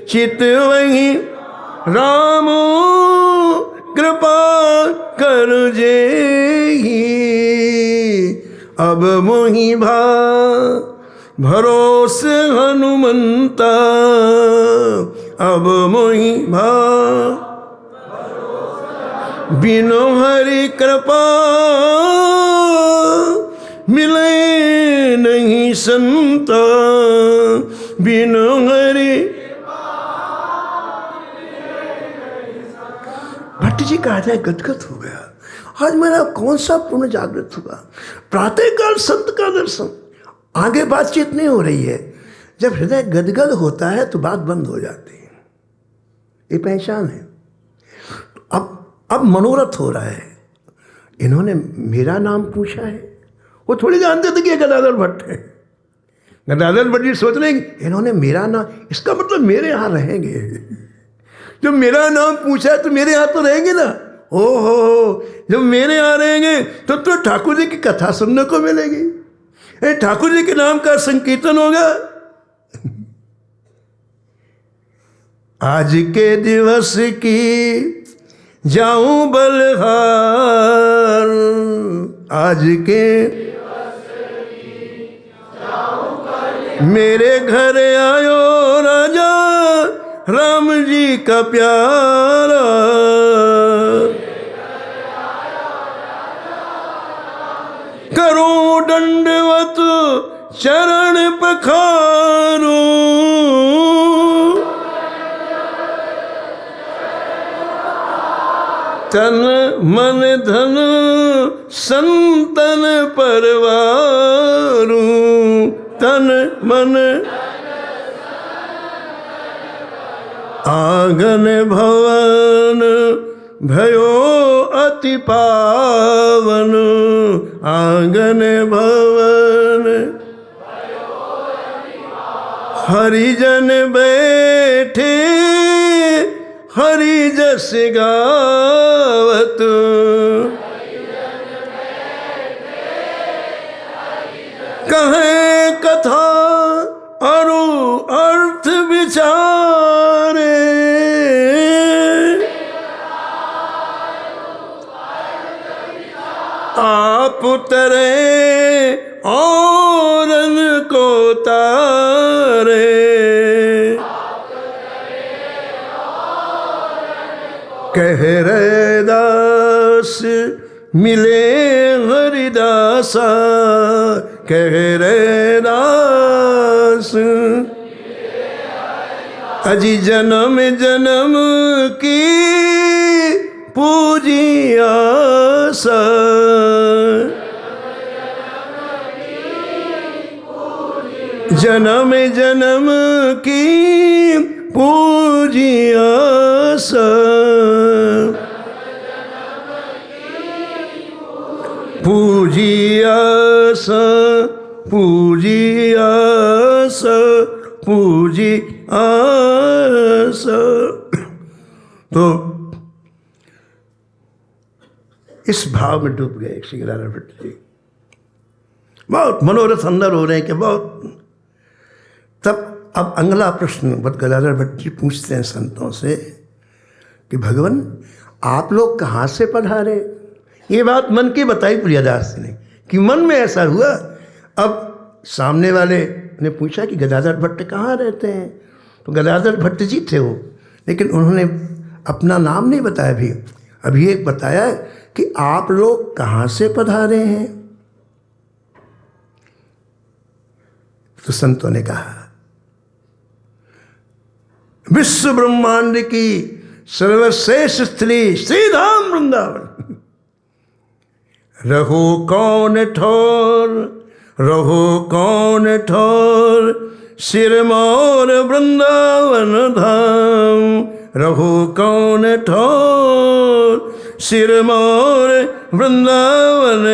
चितवहि राम कृपा कर जेहि, अब मोहि भरोसे हनुमंता, अब मोहि बिनु हरि कृपा, मिले नहीं संता, बिनु हरि। भट्ट जी का हृदय गदगद हो गया। आज मेरा कौन सा पुण्य जागृत हुआ। प्रातःकाल संत का दर्शन। आगे बातचीत नहीं हो रही है। जब हृदय गदगद होता है तो बात बंद हो जाती है, ये पहचान है। अब मनोरथ हो रहा है। इन्होंने मेरा नाम पूछा है, वो थोड़ी जानते थे कि ये गदाधर भट्ट है। गदाधर भट्ट जी सोच रहे हैं इन्होंने मेरा नाम, इसका मतलब मेरे यहाँ रहेंगे। जब मेरा नाम पूछा है तो मेरे यहाँ तो रहेंगे ना। ओहो, जब मेरे यहाँ रहेंगे तो ठाकुर जी की कथा सुनने को मिलेगी, ठाकुर जी के नाम का संकीर्तन होगा। आज के दिवस की जाऊं बलहार, आज के मेरे घर आयो राजा राम जी का प्यारा, करूं दंडवत चरण पखारूं, तन मन धन संतन परवारूं, तन मन आंगन भवन भयो अति पावन, आंगन भवन हरिजन बैठे हरि जस गावत, कहे कथा अरु विचारे, आप उतरे औरन को तारे, कह रहे दास मिले हरिदासा, कह रहे दास अजी जन्म जन्म की पूजी आसा, जन्म जन्म की पूजी आसा, पूजी आसा, पूजी आसा, पूजी आसा। तो इस भाव में डूब गए श्री गदाधर भट्ट जी। बहुत मनोरथ अंदर हो रहे हैं कि बहुत। तब अब अगला प्रश्न गदाधर भट्ट जी पूछते हैं संतों से कि भगवान आप लोग कहाँ से पधारे। ये बात मन की बताई प्रियदास ने कि मन में ऐसा हुआ। अब सामने वाले ने पूछा कि गदाधर भट्ट कहाँ रहते हैं, तो गदाधर भट्ट जी थे वो, लेकिन उन्होंने अपना नाम नहीं बताया। भी अभी एक बताया कि आप लोग कहाँ से पधारे हैं। तो संतों ने कहा विश्व ब्रह्मांड की सर्वश्रेष्ठ स्थली श्रीधाम वृंदावन, रहो कौन ठोर, रहो कौन ठोर, सिरमौर वृंदावन धाम, रहो कौन ठोर, सिरमौर वृंदावन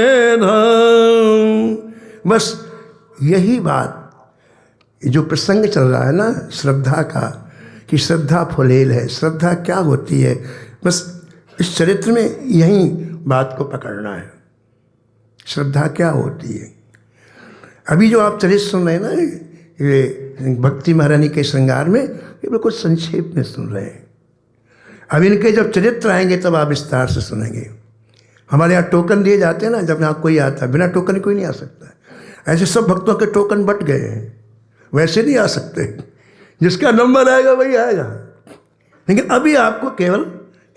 धाम। बस यही बात, जो प्रसंग चल रहा है ना श्रद्धा का, कि श्रद्धा फुलेल है, श्रद्धा क्या होती है, बस इस चरित्र में यही बात को पकड़ना है। श्रद्धा क्या होती है। अभी जो आप चरित्र सुन रहे हैं ना, ये भक्ति महारानी के श्रृंगार में, ये बिल्कुल संक्षेप में सुन रहे हैं। अब इनके जब चरित्र आएंगे तब आप विस्तार से सुनेंगे। हमारे यहाँ टोकन दिए जाते हैं ना, जब यहाँ कोई आता है, बिना टोकन कोई नहीं आ सकता। ऐसे सब भक्तों के टोकन बट गए हैं, वैसे नहीं आ सकते, जिसका नंबर आएगा वही आएगा। लेकिन अभी आपको केवल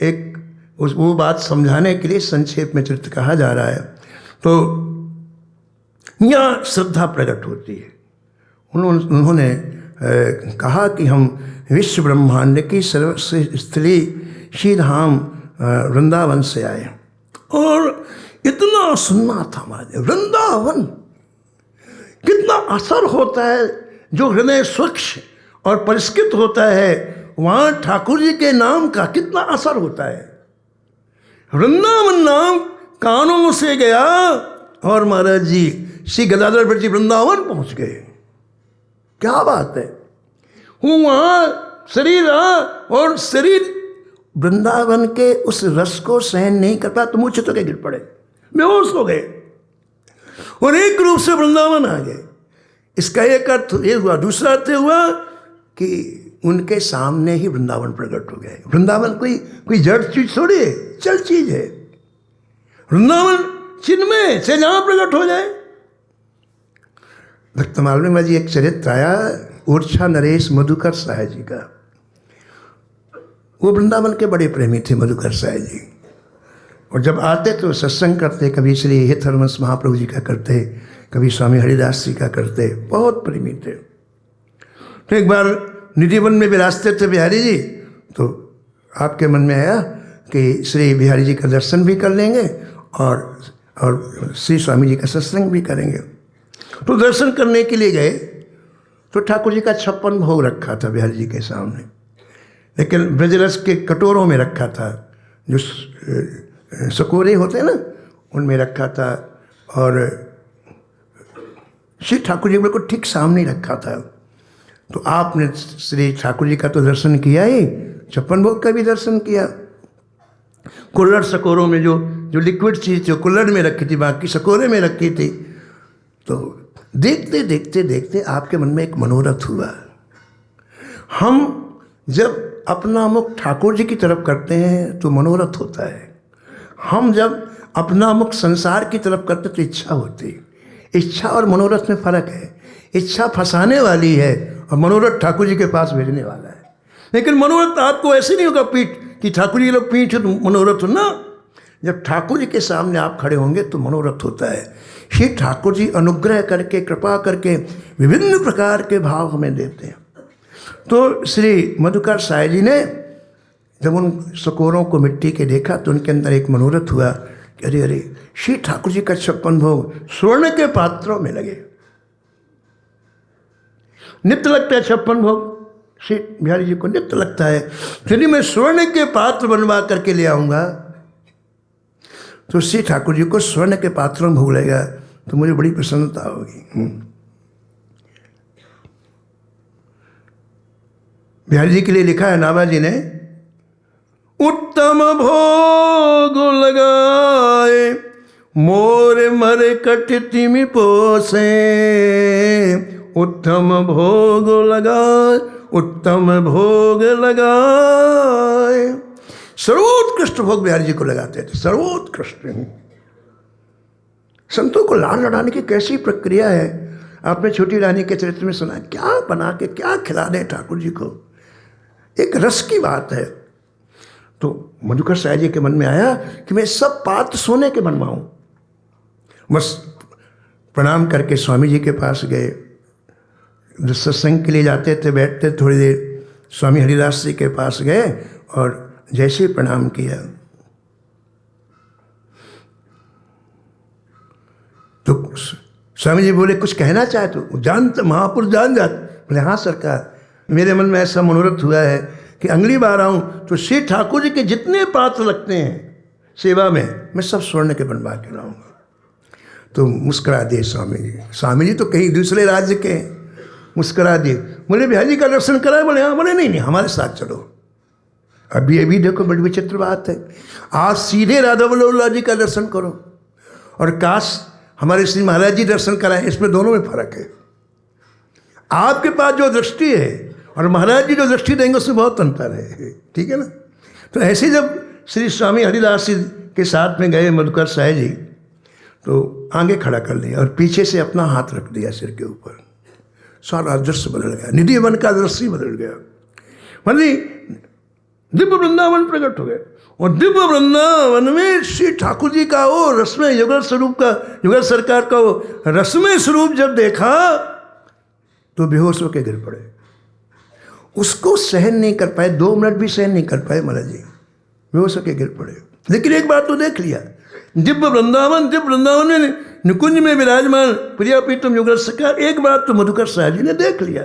एक वो बात समझाने के लिए संक्षेप में चरित्र कहा जा रहा है। तो यहाँ श्रद्धा प्रकट होती है। उन्होंने कहा कि हम विश्व ब्रह्मांड की सर्वश्रेष्ठ स्थली श्रीधाम वृंदावन से आए, और इतना सुनना था हमारे। वृंदावन कितना असर होता है, जो हृदय स्वच्छ और परिष्कृत होता है, वहाँ ठाकुर जी के नाम का कितना असर होता है। वृंदावन नाम कानों से गया और महाराज जी श्री गदाधर भट्ट जी वृंदावन पहुँच गए। क्या बात है। वहाँ शरीर रहा और शरीर वृंदावन के उस रस को सहन नहीं कर पाया, तो मूर्छित होकर गिर पड़े, बेहोश हो गए और एक रूप से वृंदावन आ गए। इसका एक अर्थ ये हुआ। दूसरा अर्थ हुआ कि उनके सामने ही वृंदावन प्रकट हो गए। वृंदावन कोई जड़ चीज थोड़ी है, चल चीज है। वृंदावन चिन्मय से जहाँ प्रकट हो जाए। भक्तमाल में जी एक चरित्र आया ऊर्छा नरेश मधुकर साय जी का। वो वृंदावन के बड़े प्रेमी थे मधुकर साय जी, और जब आते तो सत्संग करते, कभी श्री हितहरवंश महाप्रभु जी का करते, कभी स्वामी हरिदास जी का करते, बहुत प्रेमी थे। तो एक बार निधिवन में विराजते थे बिहारी जी, तो आपके मन में आया कि श्री बिहारी जी का दर्शन भी कर लेंगे और श्री स्वामी जी का सत्संग भी करेंगे। तो दर्शन करने के लिए गए तो ठाकुर जी का 56 भोग रखा था बिहारी जी के सामने, लेकिन ब्रजरस के कटोरों में रखा था, जो सकोरे होते हैं ना, उनमें रखा था, और श्री ठाकुर जी बिल्कुल ठीक सामने रखा था। तो आपने श्री ठाकुर जी का तो दर्शन किया ही, 56 भोग का भी दर्शन किया। कुल्हड़ सकोरों में जो लिक्विड चीज़ जो कुल्हड़ में रखी थी, बाकी सकोरे में रखी थी। तो देखते देखते देखते आपके मन में एक मनोरथ हुआ। हम जब अपना मुख ठाकुर जी की तरफ करते हैं तो मनोरथ होता है, हम जब अपना मुख संसार की तरफ करते तो इच्छा होती है। इच्छा और मनोरथ में फर्क है। इच्छा फंसाने वाली है और मनोरथ ठाकुर जी के पास भेजने वाला है। लेकिन मनोरथ आपको ऐसे नहीं होगा पीठ कि ठाकुर जी लोग पीठ तो मनोरथ हो ना। जब ठाकुर जी के सामने आप खड़े होंगे तो मनोरथ होता है। श्री ठाकुर जी अनुग्रह करके कृपा करके विभिन्न प्रकार के भाव हमें देते हैं। तो श्री मधुकर साय जी ने जब उन सकोरों को मिट्टी के देखा तो उनके अंदर एक मनोरथ हुआ कि अरे अरे श्री ठाकुर जी का 56 भोग स्वर्ण के पात्रों में लगे। नित्य लगता है 56 भोग, श्री बिहारी जी को नित्य लगता है। यदि मैं स्वर्ण के पात्र बनवा करके ले आऊँगा तो श्री ठाकुर जी को स्वर्ण के पात्रों में भोग लगेगा तो मुझे बड़ी प्रसन्नता होगी। बिहारी जी के लिए लिखा है नाभाजी ने, उत्तम भोग लगाए मोर मर कट तिमि पोसे। उत्तम भोग लगाए, उत्तम भोग लगाए। सर्वोत्कृष्ट भोग बिहारी जी को लगाते थे, सर्वोत्कृष्ट। संतों को लाल लड़ाने की कैसी प्रक्रिया है, आपने छोटी रानी के चरित्र में सुना। क्या बना के क्या खिला दें ठाकुर जी को, एक रस की बात है। तो मधुकर साय जी के मन में आया कि मैं सब पात्र सोने के बनवाऊं। बस प्रणाम करके स्वामी जी के पास गए। सत्संग के लिए जाते थे, बैठते थोड़ी देर, स्वामी हरिदास जी के पास गए और जैसे प्रणाम किया तो स्वामी जी बोले कुछ कहना चाहे तो जानते महापुरुष जान जाते। बोले हाँ सरकार, मेरे मन में ऐसा मनोरथ हुआ है कि अगली बार आऊँ तो श्री ठाकुर जी के जितने पात्र लगते हैं सेवा में मैं सब स्वर्ण के बनवा के लाऊंगा। तो मुस्करा दिए स्वामी जी। स्वामी जी तो कहीं दूसरे राज्य के, मुस्करा दिए। बोले बिहारी जी का दर्शन कराए? बोले हाँ। बोले नहीं नहीं हमारे साथ चलो। अभी देखो बड़ी विचित्र बात है, आज सीधे राधा वल्लभ जी का दर्शन करो और काश हमारे श्री महाराज जी दर्शन कराएं, इसमें दोनों में फर्क है। आपके पास जो दृष्टि है और महाराज जी जो दृष्टि देंगे उसमें बहुत अंतर है, ठीक है ना। तो ऐसे जब श्री स्वामी हरिदास जी के साथ में गए मधुकर साय जी तो आगे खड़ा कर लिया और पीछे से अपना हाथ रख दिया सिर के ऊपर। सारा दृश्य बदल गया, निधि वन का दृश्य बदल गया। मतलब दिव्य वृंदावन प्रकट हो गए और दिव्य वृंदावन में श्री ठाकुर जी का वो रसमय युगल स्वरूप का, युगल सरकार का वो रसमय स्वरूप जब देखा तो बेहोश होकर गिर पड़े। उसको सहन नहीं कर पाए, 2 मिनट भी सहन नहीं कर पाए महाराज जी, बेहोश होकर गिर पड़े। लेकिन एक बात तो देख लिया, दिव्य वृंदावन में निकुंज में विराजमान प्रिया प्रीतम युगल सरकार, एक बात तो मधुकर साय जी ने देख लिया।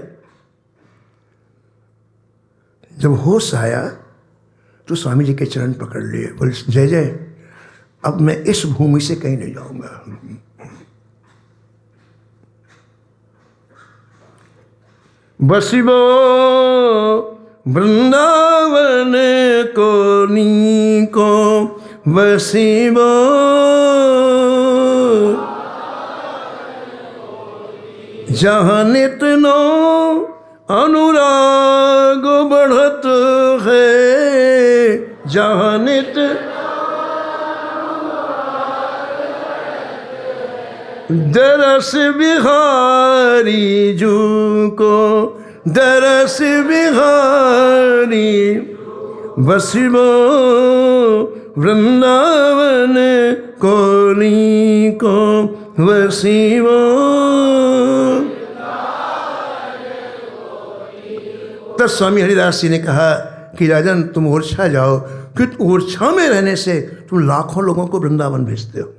जब होश आया तो स्वामी जी के चरण पकड़ लिए, बोले जय जय, अब मैं इस भूमि से कहीं नहीं जाऊंगा। बसिबो वृंदावन को नीको, बसिबो जहाँ नित नो अनुराग बढ़त है, जहाँ नित दरस बिहारी जू को, दरस बिहारी बसिबो वृंदावन कोनी को, बसिबो। तब स्वामी हरिदास जी ने कहा कि राजन तुम ओरछा जाओ, क्योंकि ओरछा में रहने से तुम लाखों लोगों को वृंदावन भेजते हो।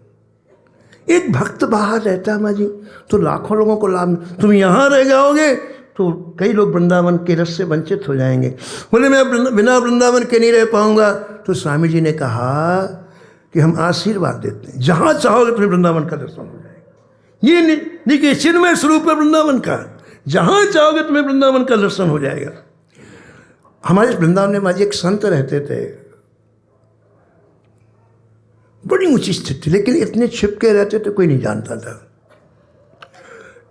एक भक्त बाहर रहता है माँ जी तो लाखों लोगों को लाभ, तुम यहाँ रह जाओगे तो कई लोग वृंदावन के रस से वंचित हो जाएंगे। बोले मैं बिना वृंदावन के नहीं रह पाऊंगा। तो स्वामी जी ने कहा कि हम आशीर्वाद देते हैं, जहाँ चाहोगे तुम्हें वृंदावन का दर्शन हो जाएगा। ये देखिए चिन्मय स्वरूप है वृंदावन का, जहाँ चाहोगे तुम्हें वृंदावन का दर्शन हो जाएगा। हमारे वृंदावन में माँ जी एक संत रहते थे, बड़ी ऊंची स्थिति, लेकिन इतने छिपके रहते थे कोई नहीं जानता था।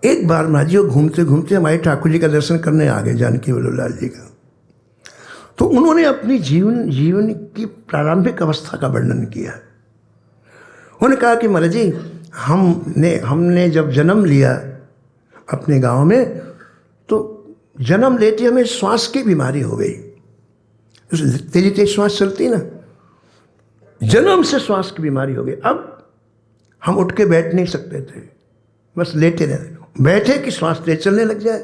एक बार महाराज जी वो घूमते घूमते हमारे ठाकुर जी का दर्शन करने आ गए, जानकी वल्लभलाल जी का। तो उन्होंने अपनी जीवन की प्रारंभिक अवस्था का वर्णन किया। उन्होंने कहा कि महाराज जी हमने जब जन्म लिया अपने गांव में, तो जन्म लेते हमें श्वास की बीमारी हो गई। तेजी तेज श्वास चलती ना, जन्म से श्वास की बीमारी हो गई। अब हम उठ के बैठ नहीं सकते थे, बस लेटे रहे, बैठे कि श्वास तेज चलने लग जाए।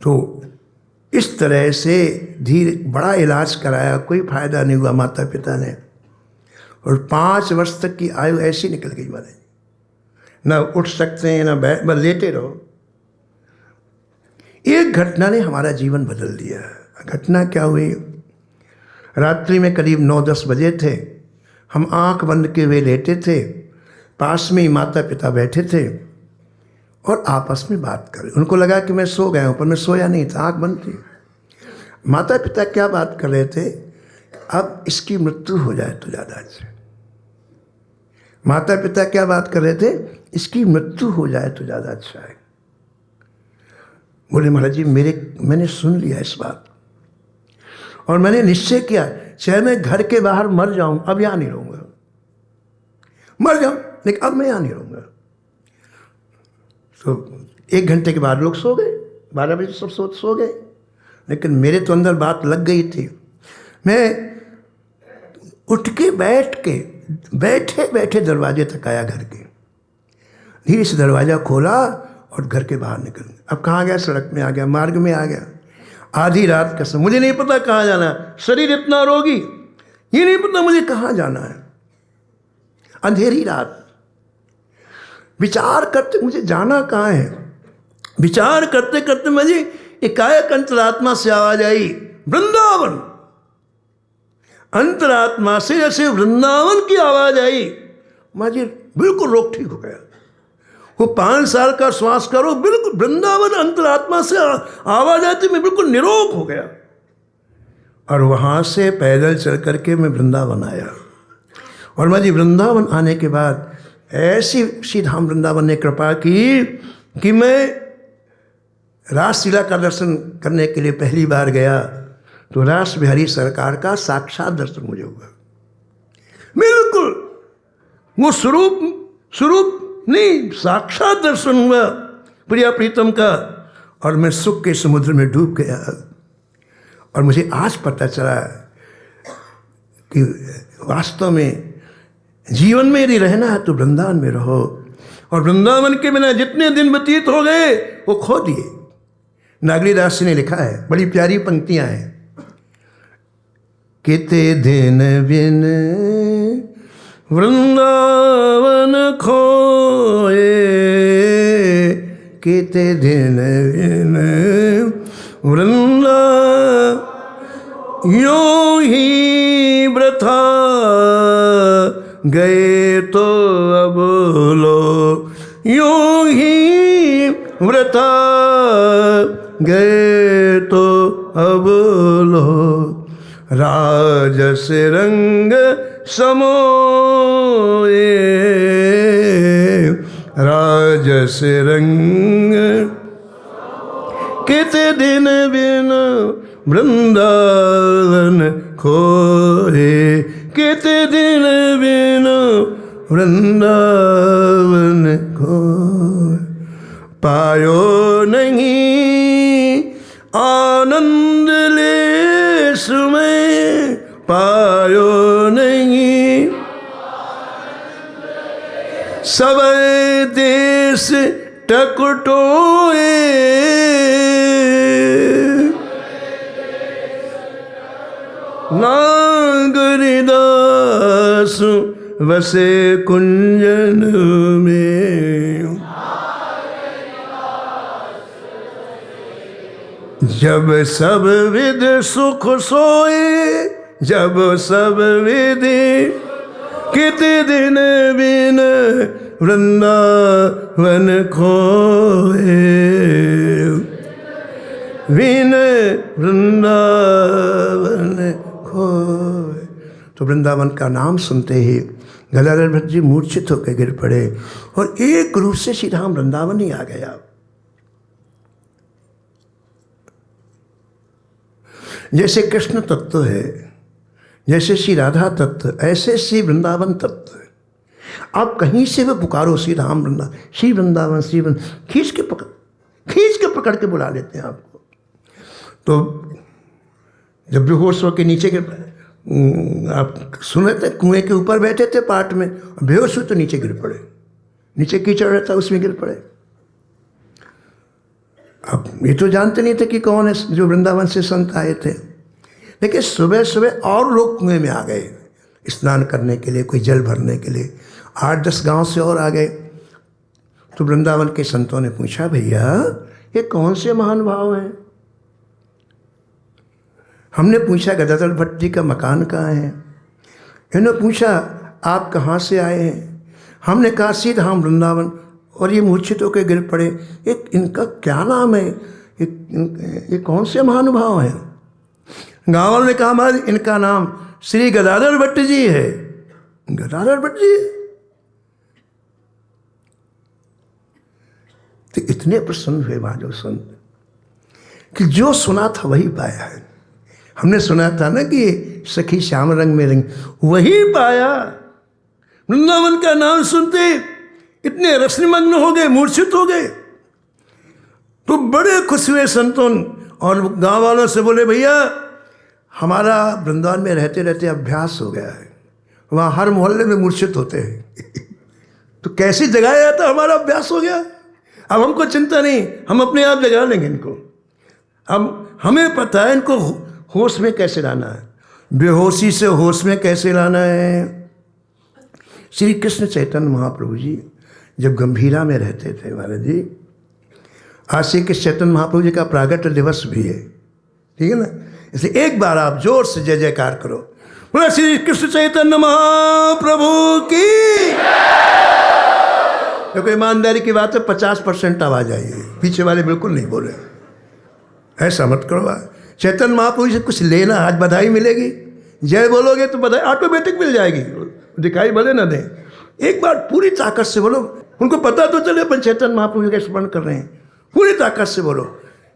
तो इस तरह से धीरे बड़ा इलाज कराया, कोई फायदा नहीं हुआ माता पिता ने, और 5 वर्ष तक की आयु ऐसी निकल गई महाराज। ना उठ सकते हैं ना बैठ, बस लेटे रहो। एक घटना ने हमारा जीवन बदल दिया। घटना क्या हुई, रात्रि में करीब 9-10 बजे थे, हम आंख बंद के हुए लेटे थे, पास में ही माता पिता बैठे थे और आपस में बात कर रहे। उनको लगा कि मैं सो गया हूँ, पर मैं सोया नहीं था, आंख बंद थी। माता पिता क्या बात कर रहे थे, अब इसकी मृत्यु हो जाए तो ज़्यादा अच्छा। माता पिता क्या बात कर रहे थे, इसकी मृत्यु हो जाए तो ज़्यादा अच्छा है। बोले महाराज जी मैंने सुन लिया इस बात, और मैंने निश्चय किया चाहे मैं घर के बाहर मर जाऊं, अब यहाँ नहीं रहूँगा। मर जाऊं लेकिन अब मैं यहाँ नहीं रहूँगा। तो 1 घंटे के बाद लोग सो गए, 12 बजे सब सो गए, लेकिन मेरे तो अंदर बात लग गई थी। मैं उठ के बैठे बैठे दरवाजे तक आया घर के, धीरे से दरवाज़ा खोला और घर के बाहर निकल गया। अब कहाँ गया, सड़क में आ गया, मार्ग में आ गया। आधी रात का समय, मुझे नहीं पता कहाँ जाना है, शरीर इतना रोगी, ये नहीं पता मुझे कहाँ जाना है। अंधेरी रात, विचार करते मुझे जाना कहाँ है, विचार करते करते मुझे एकाएक अंतरात्मा से आवाज आई, वृंदावन। अंतरात्मा से जैसे वृंदावन की आवाज आई, मुझे बिल्कुल रोग ठीक हो गया। वो 5 साल का श्वास करो, बिल्कुल वृंदावन अंतरात्मा से आवाज आती, मैं बिल्कुल निरोग हो गया। और वहाँ से पैदल चल करके मैं वृंदावन आया। और मुझे वृंदावन आने के बाद ऐसी श्रीधाम वृंदावन ने कृपा की कि मैं रासलीला का दर्शन करने के लिए पहली बार गया, तो रास बिहारी सरकार का साक्षात दर्शन मुझे हुआ। बिल्कुल वो स्वरूप नहीं, साक्षात दर्शन हुआ प्रिया प्रीतम का, और मैं सुख के समुद्र में डूब गया। और मुझे आज पता चला कि वास्तव में जीवन में यदि रहना है तो वृंदावन में रहो, और वृंदावन के बिना जितने दिन व्यतीत हो गए वो खो दिए। नागरीदास ने लिखा है, बड़ी प्यारी पंक्तियां हैं, किते दिन बिन वृंदावन खोए, किते दिन बिन वृंदावन, यूं ही वृथा गए तो अब लो, यूं ही वृथा गए तो अब लो, राजस रंग समोए, राजस रंग, किते दिन बिन वृंदावन खोए, किते दिन बिन वृंदावन खोए, पायो नहीं आनंद लेस में, पायो नहीं सब देश टकटोए, नागरिदास वसे कुंजन में, जब सब विद सुख सोए, जब सब विधि, किते दिन बिन वृंदावन खोए, बिन वृंदावन खोए, तो वृंदावन का नाम सुनते ही गदाधर भट्ट जी मूर्छित होकर गिर पड़े और एक रूप से श्री राम वृंदावन ही आ गया। जैसे कृष्ण तत्व है, जैसे श्री राधा तत्व, ऐसे श्री वृंदावन तत्व है। आप कहीं से भी पुकारो श्री राम वृंदावन, श्री वृंदावन, श्री वृंदावन, खींच के पकड़ के बुला लेते हैं आपको। तो जब बेहोश होकर नीचे गिर, आप सुने थे कुएं के ऊपर बैठे थे पाठ में, बेहोश हुए तो नीचे गिर पड़े, नीचे कीचड़ रहता उसमें गिर पड़े। अब ये तो जानते नहीं थे कि कौन है जो वृंदावन से संत आए थे, लेकिन सुबह सुबह और लोग कुएं में आ गए स्नान करने के लिए, कोई जल भरने के लिए। 8-10 गांव से और आ गए। तो वृंदावन के संतों ने पूछा, भैया ये कौन से महान भाव हैं? हमने पूछा गदाधर भट्ट जी का मकान कहाँ है? इन्होंने पूछा आप कहाँ से आए हैं? हमने कहा श्री राम वृंदावन। और ये मूर्छित होकर गिर पड़े, एक इनका क्या नाम है? ये कौन से महानुभाव हैं? गाँव वालों ने कहा महाराज इनका नाम श्री गदाधर भट्ट जी है। गदाधर भट्ट जी? तो इतने प्रसन्न हुए महादेव संत कि जो सुना था वही पाया है। हमने सुना था ना कि सखी श्याम रंग में रंग, वही पाया। वृंदावन का नाम सुनते इतने रसनिमग्न हो गए, मूर्छित हो गए। तो बड़े खुश हुए संतों और गांव वालों से बोले, भैया हमारा वृंदावन में रहते रहते अभ्यास हो गया है, वहाँ हर मोहल्ले में मूर्छित होते हैं। तो कैसी जगह आता, हमारा अभ्यास हो गया, अब हमको चिंता नहीं, हम अपने आप जगा लेंगे इनको। अब हमें पता है इनको होश में कैसे लाना है, बेहोशी से होश में कैसे लाना है। श्री कृष्ण चैतन्य महाप्रभु जी जब गंभीरा में रहते थे महाराज जी, आज श्री कृष्ण चैतन्य महाप्रभु जी का प्रागट्य दिवस भी है, ठीक है ना? इसलिए एक बार आप जोर से जय जयकार करो, बोला श्री कृष्ण चैतन्य महाप्रभु की। देखो ईमानदारी की बात है, 50% आवाज आई है, पीछे वाले बिल्कुल नहीं बोले। ऐसा मत करो। चैतन्य महाप्रभु से कुछ लेना, आज बधाई मिलेगी, जय बोलोगे तो बधाई ऑटोमेटिक मिल जाएगी, दिखाई भले ना दे। एक बार पूरी ताकत से बोलो, उनको पता तो चले अपन चैतन्य महाप्रभु का स्मरण कर रहे हैं। पूरी ताकत से बोलो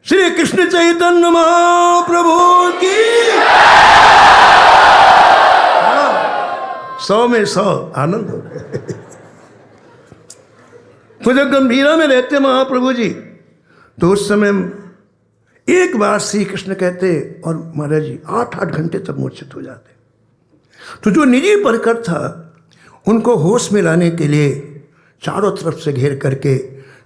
श्री कृष्ण चैतन्य महाप्रभु की। 100 में 100 आनंद हो गया। तो जब गंभीरा में रहते महाप्रभु जी, तो उस समय एक बार श्री कृष्ण कहते और महाराज जी 8-8 घंटे तक मूर्छित हो जाते। तो जो निजी परकर था उनको होश में लाने के लिए चारों तरफ से घेर करके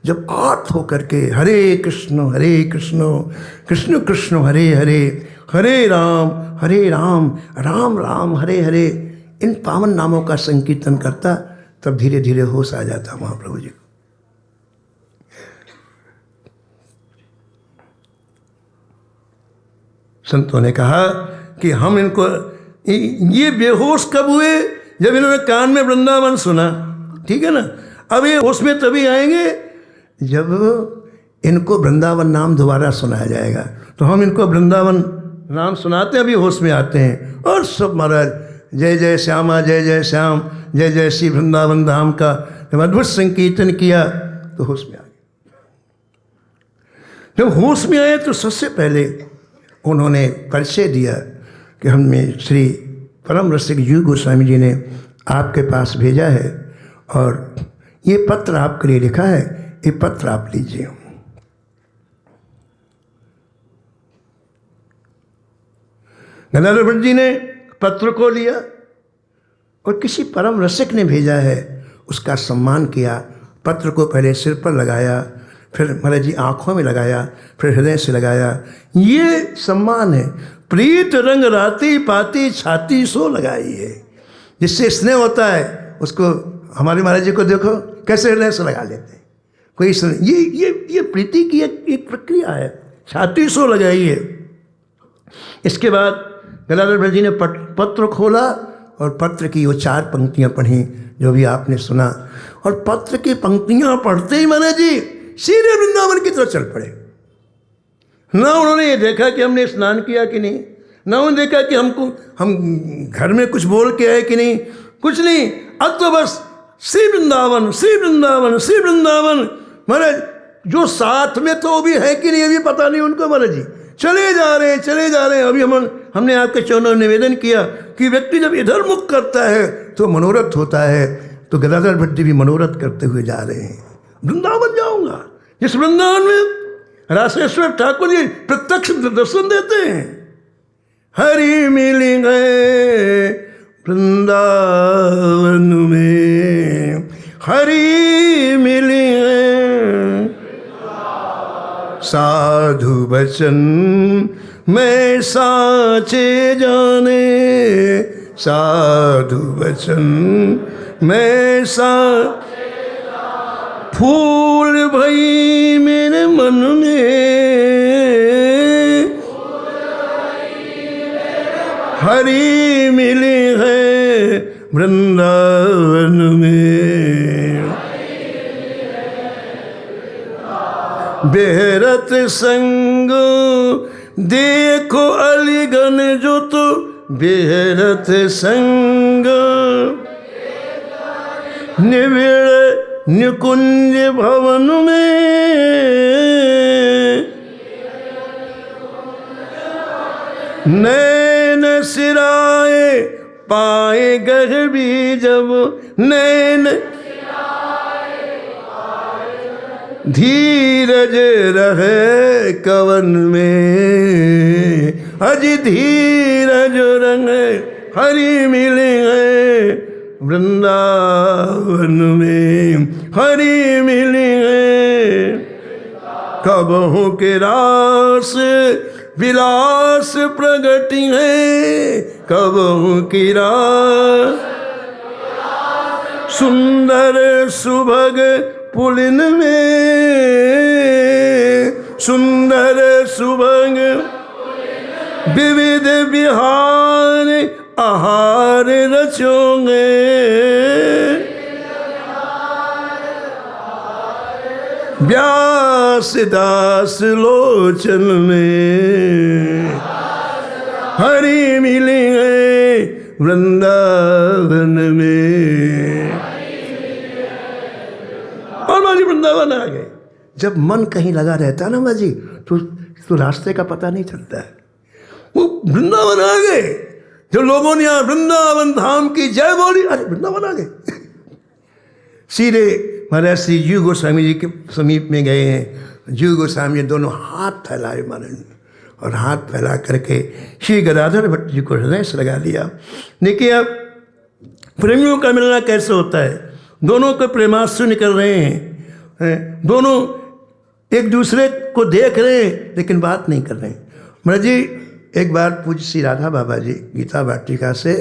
जब आर्त हो करके हरे कृष्ण कृष्ण कृष्ण हरे हरे, हरे राम राम राम हरे हरे, इन पावन नामों का संकीर्तन करता, तब धीरे धीरे होश आ जाता महाप्रभु जी को। संतों ने कहा कि हम इनको, ये बेहोश कब हुए? जब इन्होंने कान में वृंदावन सुना, ठीक है ना? अब ये होश में तभी आएंगे जब इनको वृंदावन नाम दोबारा सुनाया जाएगा। तो हम इनको वृंदावन नाम सुनाते अभी होश में आते हैं। और सब महाराज जय जय श्यामा, जय जय श्याम, जय जय श्री वृंदावन धाम का जब अद्भुत संकीर्तन किया तो होश में आ गए। जब होश में आए तो सबसे पहले उन्होंने परिचय दिया कि हमें श्री परम रसिक जीव गोस्वामी जी ने आपके पास भेजा है और ये पत्र आपके लिए लिखा है, ये पत्र आप लीजिए। गदाधर भट्ट जी ने पत्र को लिया और किसी परम रसिक ने भेजा है, उसका सम्मान किया। पत्र को पहले सिर पर लगाया, फिर महाराज जी आँखों में लगाया, फिर हृदय से लगाया। ये सम्मान है। प्रीत रंग राती पाती छाती सो लगाई है। जिससे स्नेह होता है उसको, हमारे महाराज जी को देखो कैसे हृदय से लगा लेते हैं। कोई ये प्रीति की एक प्रक्रिया है, छाती सो लगाई है। इसके बाद गदाधर भट्ट जी ने पत्र खोला और पत्र की वो 4 पंक्तियाँ पढ़ी जो भी आपने सुना। और पत्र की पंक्तियाँ पढ़ते ही महाराज जी सीधे वृंदावन की तरफ चल पड़े। ना उन्होंने ये देखा कि हमने स्नान किया कि नहीं, ना उन्होंने देखा कि हम घर में कुछ बोल के आए कि नहीं, कुछ नहीं। अब तो बस श्री वृंदावन, श्री वृंदावन, श्री वृंदावन। महाराज जो साथ में तो भी है कि नहीं अभी पता नहीं उनको। महाराज जी चले जा रहे हैं, चले जा रहे हैं। अभी हमने आपके चरणों निवेदन किया कि व्यक्ति जब इधर मुख करता है तो मनोरथ होता है। तो गदाधर भट्ट जी भी मनोरथ करते हुए जा रहे हैं, वृंदावन जाऊंगा। जिस वृंदावन में रासेश्वर ठाकुर जी प्रत्यक्ष दर्शन देते हैं। हरि मिल गए वृंदावन में, हरि मिल गए साधु बचन मैं साचे जाने, साधु बचन मैं फूल भई मेरे मन में, हरि मिले है वृंदावन में। बेहरत संग देखो अलीगन जो तो, बेहरत संग निविड़ निकुंज भवन में, नैन सिराए पाए गह भी जब, नैन धीरज रहे कवन में, अज धीरज रंग हरि मिले हैं वृंदावन में, हरि मिले हैं। कबहू के रास विलास प्रगति है, कबहू की रास सुंदर सुभग पुलिन में, सुंदर सुभग विविध विहार आहार रचोगे, व्यास दास लोचन में, हरि मिलेंगे वृंदावन में। और माँ जी वृंदावन आ गए। जब मन कहीं लगा रहता है ना माँ जी तो रास्ते का पता नहीं चलता है। वो वृंदावन आ गए। जो लोगों ने यहाँ वृंदावन धाम की जय बोली, अरे वृंदावन आ गए। सीधे महाराज श्री जीव गोस्वामी जी के समीप में गए हैं। जीव गोस्वामी जी दोनों हाथ फैलाए महाराज, और हाथ फैला करके श्री गदाधर भट्ट जी को हृदय से लगा लिया। देखिए अब प्रेमियों का मिलना कैसे होता है। दोनों के प्रेमाश्रु निकल रहे हैं, दोनों एक दूसरे को देख रहे हैं लेकिन बात नहीं कर रहे हैं। महाराज जी एक बार पूज्य श्री राधा बाबा जी गीता वाटिका से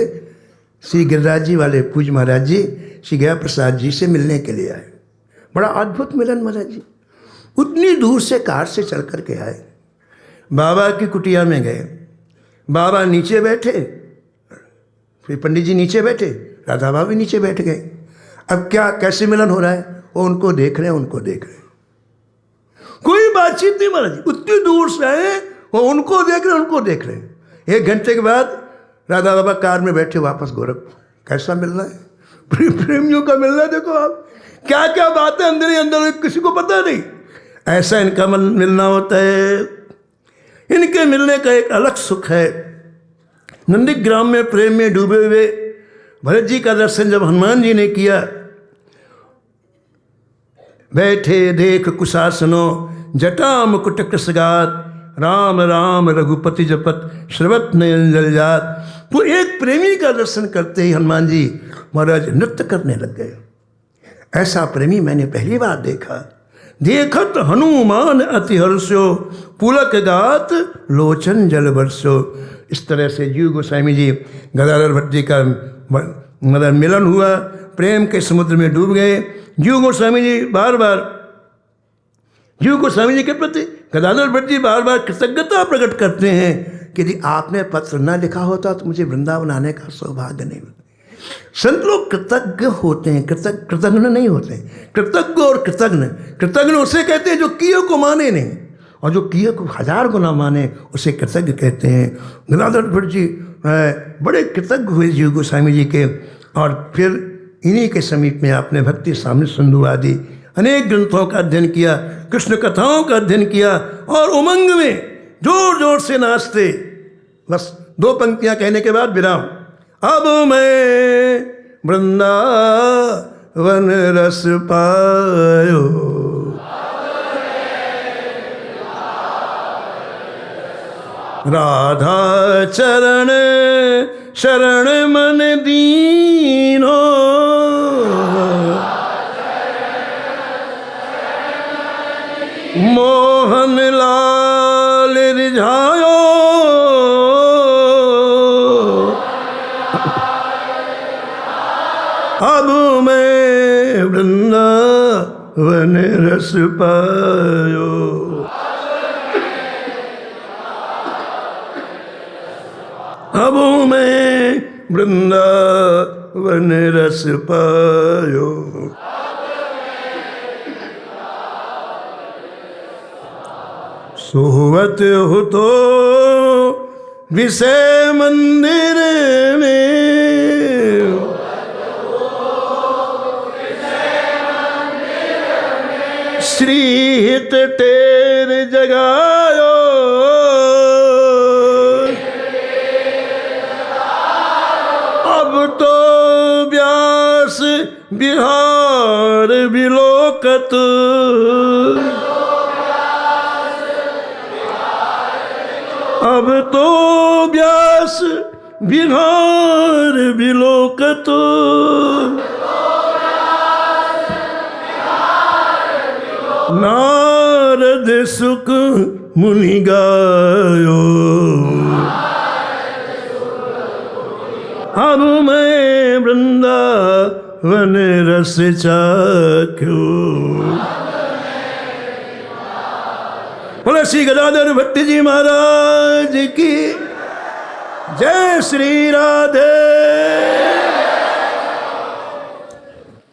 श्री गिरिराज जी वाले पूज्य महाराज जी श्री गया प्रसाद जी से मिलने के लिए आए। बड़ा अद्भुत मिलन महाराज जी। उतनी दूर से कार से चल कर के आए, बाबा की कुटिया में गए। बाबा नीचे बैठे, फिर पंडित जी नीचे बैठे, राधा बाबा भी नीचे बैठ गए। अब क्या कैसे मिलन हो रहा है, वो उनको देख रहे हैं, उनको देख रहे हैं, कोई बातचीत नहीं महाराज जी। उतनी दूर से आए, वो उनको देख रहे हैं, उनको देख रहे हैं। 1 घंटे के बाद राधा बाबा कार में बैठे वापस गोरखपुर। कैसा मिलना है, प्रेमियों का मिलना है। देखो आप क्या क्या बातें अंदर ही अंदर, किसी को पता नहीं। ऐसा इनका मिलना होता है। इनके मिलने का एक अलग सुख है। नंदीग्राम में प्रेम में डूबे हुए भरत जी का दर्शन जब हनुमान जी ने किया, बैठे देख कुशासनो जटा मुकुट कृसगात, राम राम रघुपति जपत श्रवत नयन जल जात। वो एक प्रेमी का दर्शन करते ही हनुमान जी महाराज नृत्य करने लग गए। ऐसा प्रेमी मैंने पहली बार देखा। देखत हनुमान अति हर्षो, पुलक गात लोचन जल बरसो। इस तरह से जीव गोस्वामी जी गदाधर भट्ट जी का मतलब मिलन हुआ, प्रेम के समुद्र में डूब गए। जीव गोस्वामी जी बार बार जीव गोस्वामी जी के प्रति गदाधर भट्ट जी बार बार कृतज्ञता प्रकट करते हैं कि यदि आपने पत्र न लिखा होता तो मुझे वृंदावन आने का सौभाग्य नहीं मिलता। संत लोग कृतज्ञ होते हैं, कृतज्ञ नहीं होते। कृतज्ञ और कृतज्ञ, कृतज्ञ उसे कहते हैं जो किए को माने नहीं, और जो किए को 1000 गुना माने उसे कृतज्ञ कहते हैं। गंगाधर भट्ट जी बड़े कृतज्ञ हुए जीव गोस्वामी जी के, और फिर इन्हीं के समीप में आपने भक्ति सामने सिंधु आदि अनेक ग्रंथों का अध्ययन किया, कृष्ण कथाओं का अध्ययन किया, और उमंग में जोर जोर से नाचते। बस 2 पंक्तियां कहने के बाद विराम। अब मैं वृंदावन रस पायो, राधा चरण शरण मन दीनो, मोहन लाल रिझायो, अब मैं वृंदावन रस पायो। अब मैं वृंदावन रस पायो। सोवत हो तो विषय मंदिर में, श्रीहित टेर जगायो, अब तो व्यास बिहार बिलोकत, अब तो व्यास बिहार बिलोकत, नारद सुख मुनि गायो, अब मैं वृंदावन रस चाख्यो। बोले श्री गदाधर भट्ट जी महाराज की जय। श्री राधे।